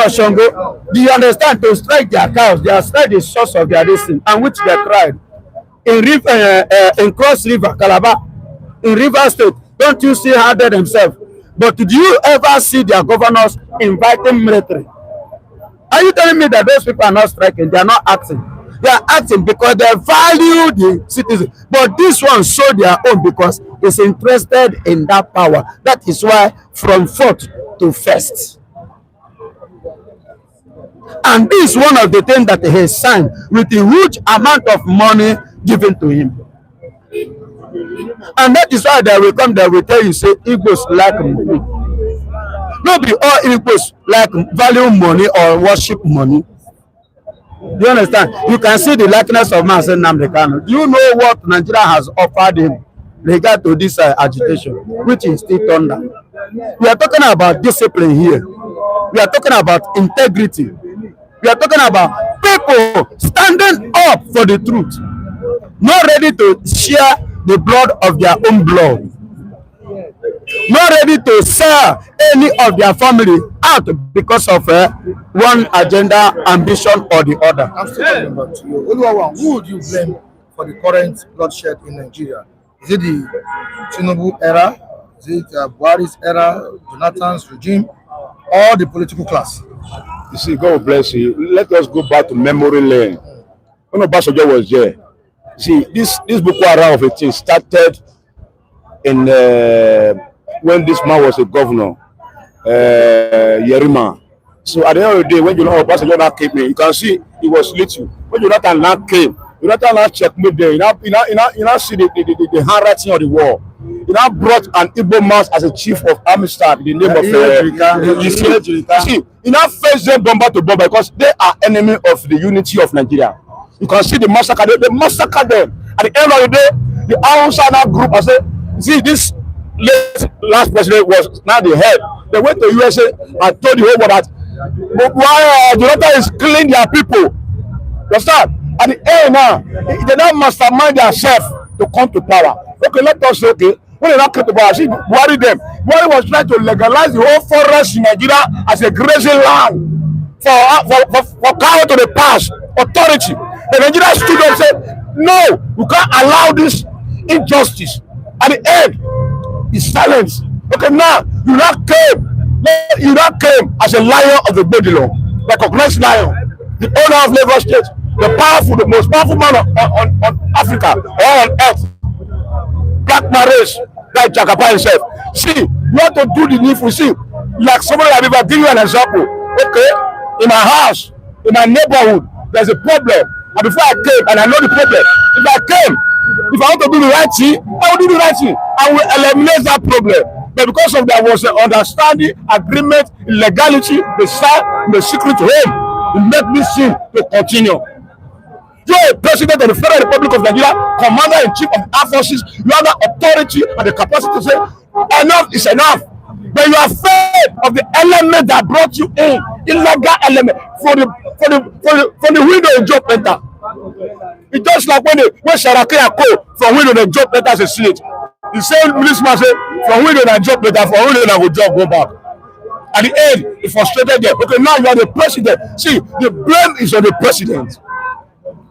Shango, do you understand? To strike their cows, they are strike the source of their destiny, and which they tried. In Cross River, Calabar, in River State, don't you see how they themselves? But do you ever see their governors inviting military? Are you telling me that those people are not striking? They are not acting. They are acting because they value the citizens. But this one show their own because it's interested in that power. That is why from fourth to first. And this is one of the things that he signed with a huge amount of money given to him. And that is why they will come, they will tell you, say, Igbos like money. Not be all Igbos like value money or worship money. Do you understand? You can see the likeness of Mazen Nnamdi Kanu. Do you know what Nigeria has offered him regard to this agitation, which is still thunder? We are talking about discipline here. We are talking about integrity. We are talking about people standing up for the truth, not ready to share the blood of their own blood, not ready to sell any of their family out because of one agenda, ambition, or the other. I'm still coming back to you. Oluwawan, who would you blame for the current bloodshed in Nigeria? Is it the Tinubu era? Is it Buhari's era, Jonathan's regime, or the political class? You see, God bless you. Let us go back to memory lane. When Obasanjo was there, see, this Boko Haram of a thing started in when this man was a governor, Yerima. So at the end of the day, when Obasanjo now came in, you can see it was little. When Jonathan now came, Jonathan now checkmate there. You now see the handwriting on the wall. He now brought an Igbo man as a chief of army staff in the name of see, he now faced them bomber to bomber because they are enemy of the unity of Nigeria. You can see the massacre. They massacre them. At the end of the day, the Hausa group, I say, see, this last president was now the head. They went to USA and told the whole world that Jonathan is killing their people. You understand? At the end now, they now mastermind themselves to come to power. Okay, let us say, okay, when they not come to power, see, Buhari them. Buhari was trying to legalize the whole forest in Nigeria as a grazing land for cow to the pass authority. The Nigerian students said, no, we can't allow this injustice. At the end, is silence. Okay, now you not came as a lion of the Bodilo, recognized lion, the owner of Lagos State, the powerful, the most powerful man on Africa or on earth. Black Marais, like Jagaba himself. See, you want to do the needful. See, like somebody like me, I'll give you an example. Okay, in my house, in my neighborhood, there's a problem. And before I came, and I know the problem, if I want to do the right thing, I will do the right thing. I will eliminate that problem. But because of there was an understanding, agreement, legality, the sign, the secret home, it made me seem to continue. You're a president of the Federal Republic of Nigeria, commander-in-chief of the armed forces. You have the authority and the capacity to say, enough is enough. But you are afraid of the element that brought you in, illegal element, for the window in job enter. It's just like when Sharaki go from window the job enter as a slate. The same policeman say, from window and job enter, from window and go job go back. At the end, he frustrated them. Okay, now you are the president. See, the blame is on the president.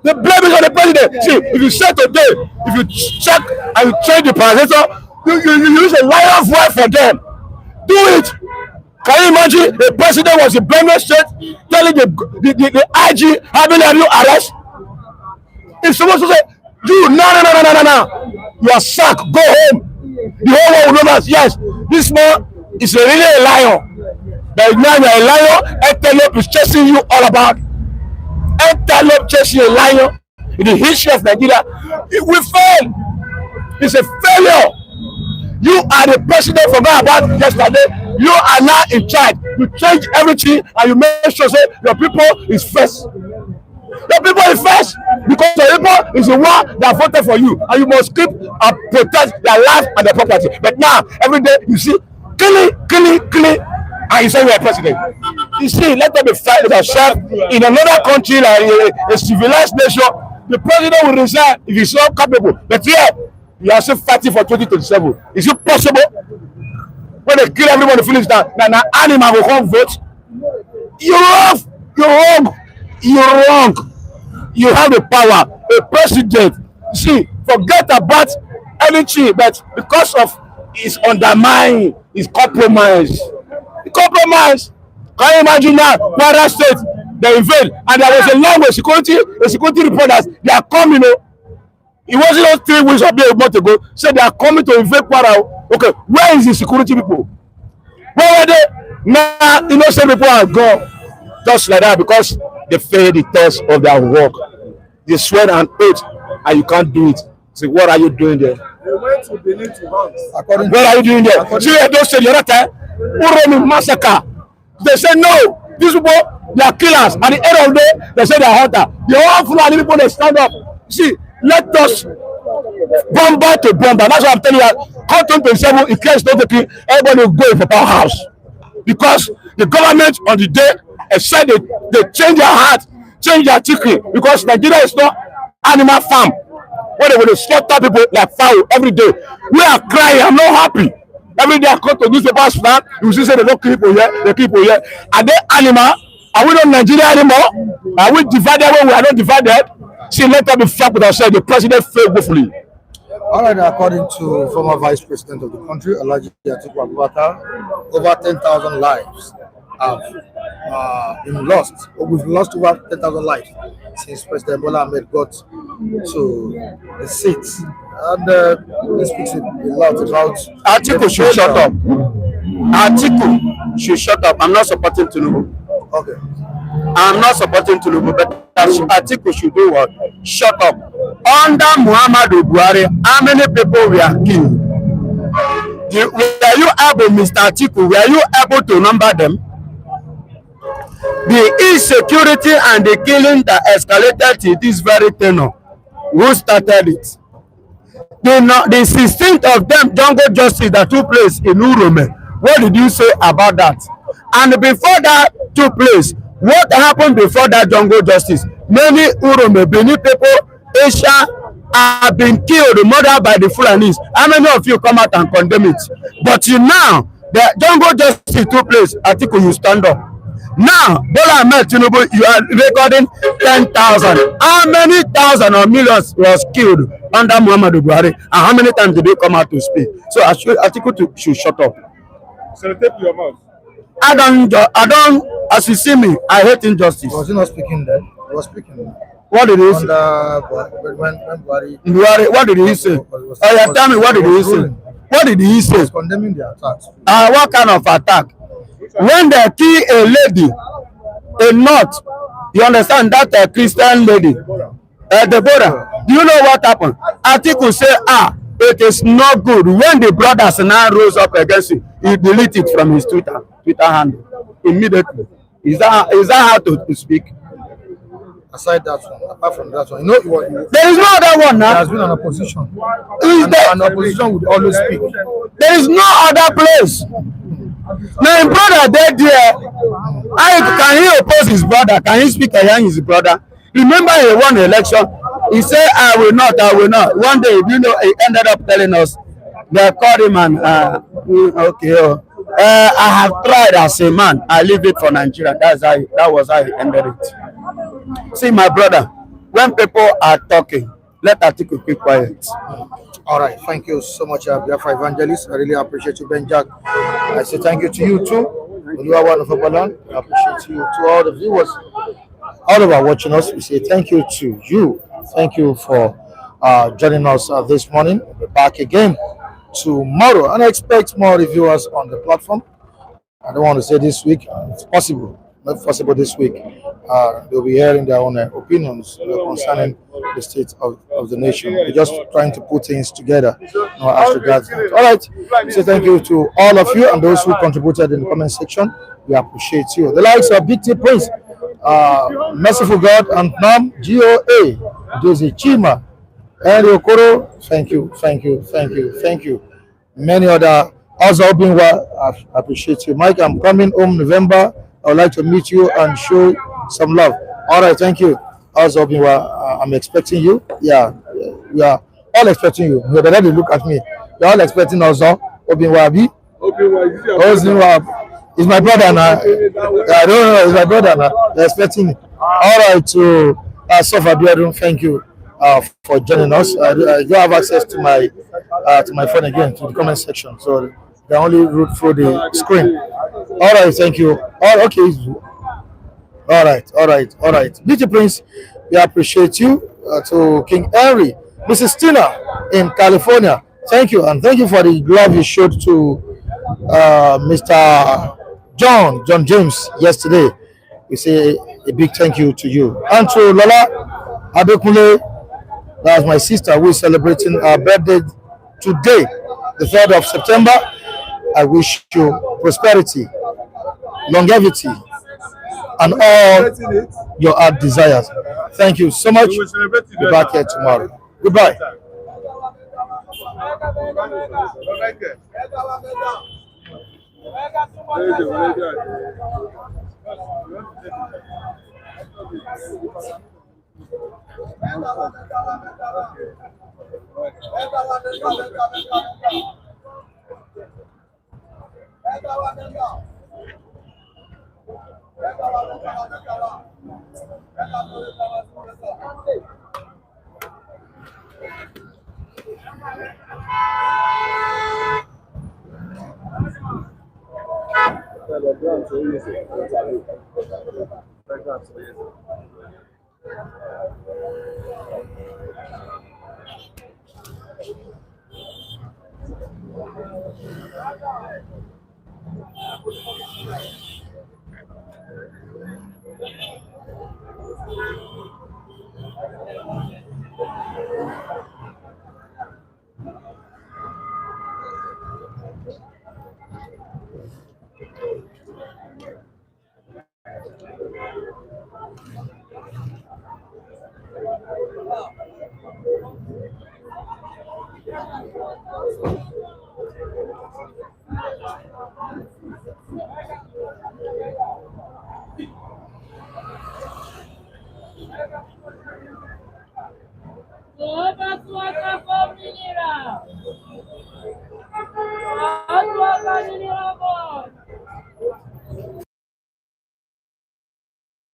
The blame is on the president. See, if you say today, if you check and you change the parameter, you use a lion's voice for them. Do it. Can you imagine the president was in Benue State telling the IG having a new arrest? It's supposed to say, you, no. You are sacked. Go home. The whole world will know that, yes, this man is really a lion. But now you are a lion. Antelope is chasing you all about. Antelope chasing a lion in the history of Nigeria. We failed. It's a failure. You are the president from about yesterday. You are now in charge. You change everything and you make sure say your people is first. Your people is first because your people is the one that voted for you, and you must keep and protect their life and their property. But now every day you see killing, and you say you are president. You see, let them be fighting themselves in another country like a civilized nation. The president will resign if he's not capable. But here, you are still fighting for 2027. Is it possible? When they kill everybody, finish that, now animal will come vote. You're wrong. You have the power. A president, see, forget about anything, but because of his undermining, his compromise. Can you imagine now? Kwara State, they invade, and there was a long security reporters. They are coming. It wasn't just 3 weeks or a month ago. Said they are coming to invade Kwara. Okay, where is the security people? Where were they? Now, innocent people are gone. Just like that, because they failed the test of their work. They swear and oath, and you can't do it. So what are you doing there? They went to Benin to hunt. What are you doing there? See, they don't say the other time, Uromi massacre. They say no, these people, they are killers. At the end of the day, they say they are hunter. The whole Fulani people, they stand up. See, let us bomber to bomber. That's what I'm telling you. Come 2027, in case not taking, everybody will go for powerhouse. Because the government on the day said they change their heart, change their chicken. Because Nigeria is not animal farm. Where they will slaughter people like fowl every day. We are crying, I'm not happy. Every day I come to newspapers now, you see say they don't kill people here, they kill people here. Are they animal? Are we not Nigeria anymore? Are we divided when we are not divided? See, let us be frank with ourselves. The president failed woefully. All right, according to former Vice President of the country, Alhaji Atiku Abubakar, over 10,000 lives have been lost. We've lost over 10,000 lives since President Bola Ahmed got to the seat. And this speaks a lot about... Atiku should shut up. Atiku should shut up. I'm not supporting Tinubu. Okay. I'm not supporting Tinubu, but Atiku should do what? Shut up. Under Muhammadu Buhari, how many people were killed? Were you able, Mr. Atiku, were you able to number them? The insecurity and the killing that escalated to this very tenor, who started it? The 16th of them jungle justice that took place in Urome. What did you say about that? And before that, took place. What happened before that jungle justice? Many Urume, Benin people, Asia have been killed, murdered by the Fulanis. How many of you come out and condemn it? But you now, the jungle justice took place. Atiku, you stand up. Now, Bola Ahmed Tinubu, you are recording 10,000. How many thousand or millions was killed under Muhammadu Buhari? And how many times did they come out to speak? So Atiku should shut up. So take your mouth. I don't, as you see me, I hate injustice. Was he not speaking then? He was speaking. What did he say? When Buhari, what did he say? Oh yeah, tell me, what did he say? What did he say? He was condemning the attacks. What kind of attack? When they kill a lady, a not, you understand that Christian lady, Deborah, do you know what happened? Atiku say, it is not good. When the brothers now rose up against him, he deleted it from his Twitter handle immediately. Is that how to speak? Aside that one, apart from that one, you know, there is no other one now. There has been an opposition. An opposition would always speak. There is no other place. Now, his brother dead there. Can he oppose his brother? Can he speak against his brother? Remember, he won the election. He said, I will not. One day, you know, he ended up telling us, they called him and, I have tried as a man. I leave it for Nigeria. That was how he ended it. See, my brother, when people are talking, let Atiku keep quiet. All right, thank you so much, Biafra Evangelist. I really appreciate you, Ben Jack. I say thank you to you too. You are one of Obalan. I appreciate you to all the viewers, all of our watching us. We say thank you to you. Thank you for joining us this morning. We'll be back again tomorrow, and I expect more reviewers on the platform. I don't want to say this week. It's possible, not possible this week. They'll be hearing their own opinions concerning the state of the nation. We're just trying to put things together as regards that. All right. So thank you to all of you and those who contributed in the comment section. We appreciate you. The likes of Big T Prince, Merciful God, and Nam GOA, Josie Chima, and Okoro. Thank you. Many other also being well. I appreciate you. Mike, I'm coming home November. I would like to meet you and show some love. All right, thank you. Also, I'm expecting you. Yeah, we are all expecting you. You already look at me. You're all expecting also. Obinwabi. It's my brother now. I don't know. It's my brother now. They're expecting me. All right, to Sofa Biadun, thank you for joining us. You have access to my phone again, to the comment section. So you can only root through the screen. All right, thank you. Okay. All right. Beauty Prince, we appreciate you. To King Henry, Mrs. Tina in California, thank you. And thank you for the love you showed to Mr. John James yesterday. We say a big thank you to you. And to Lola Adekunle, that's my sister, who is celebrating her birthday today, the 3rd of September. I wish you prosperity, longevity, and all your heart desires. Thank you so much. Be back here tomorrow. Goodbye. Tó bá tún wá ká fọ́mìnira. Àánú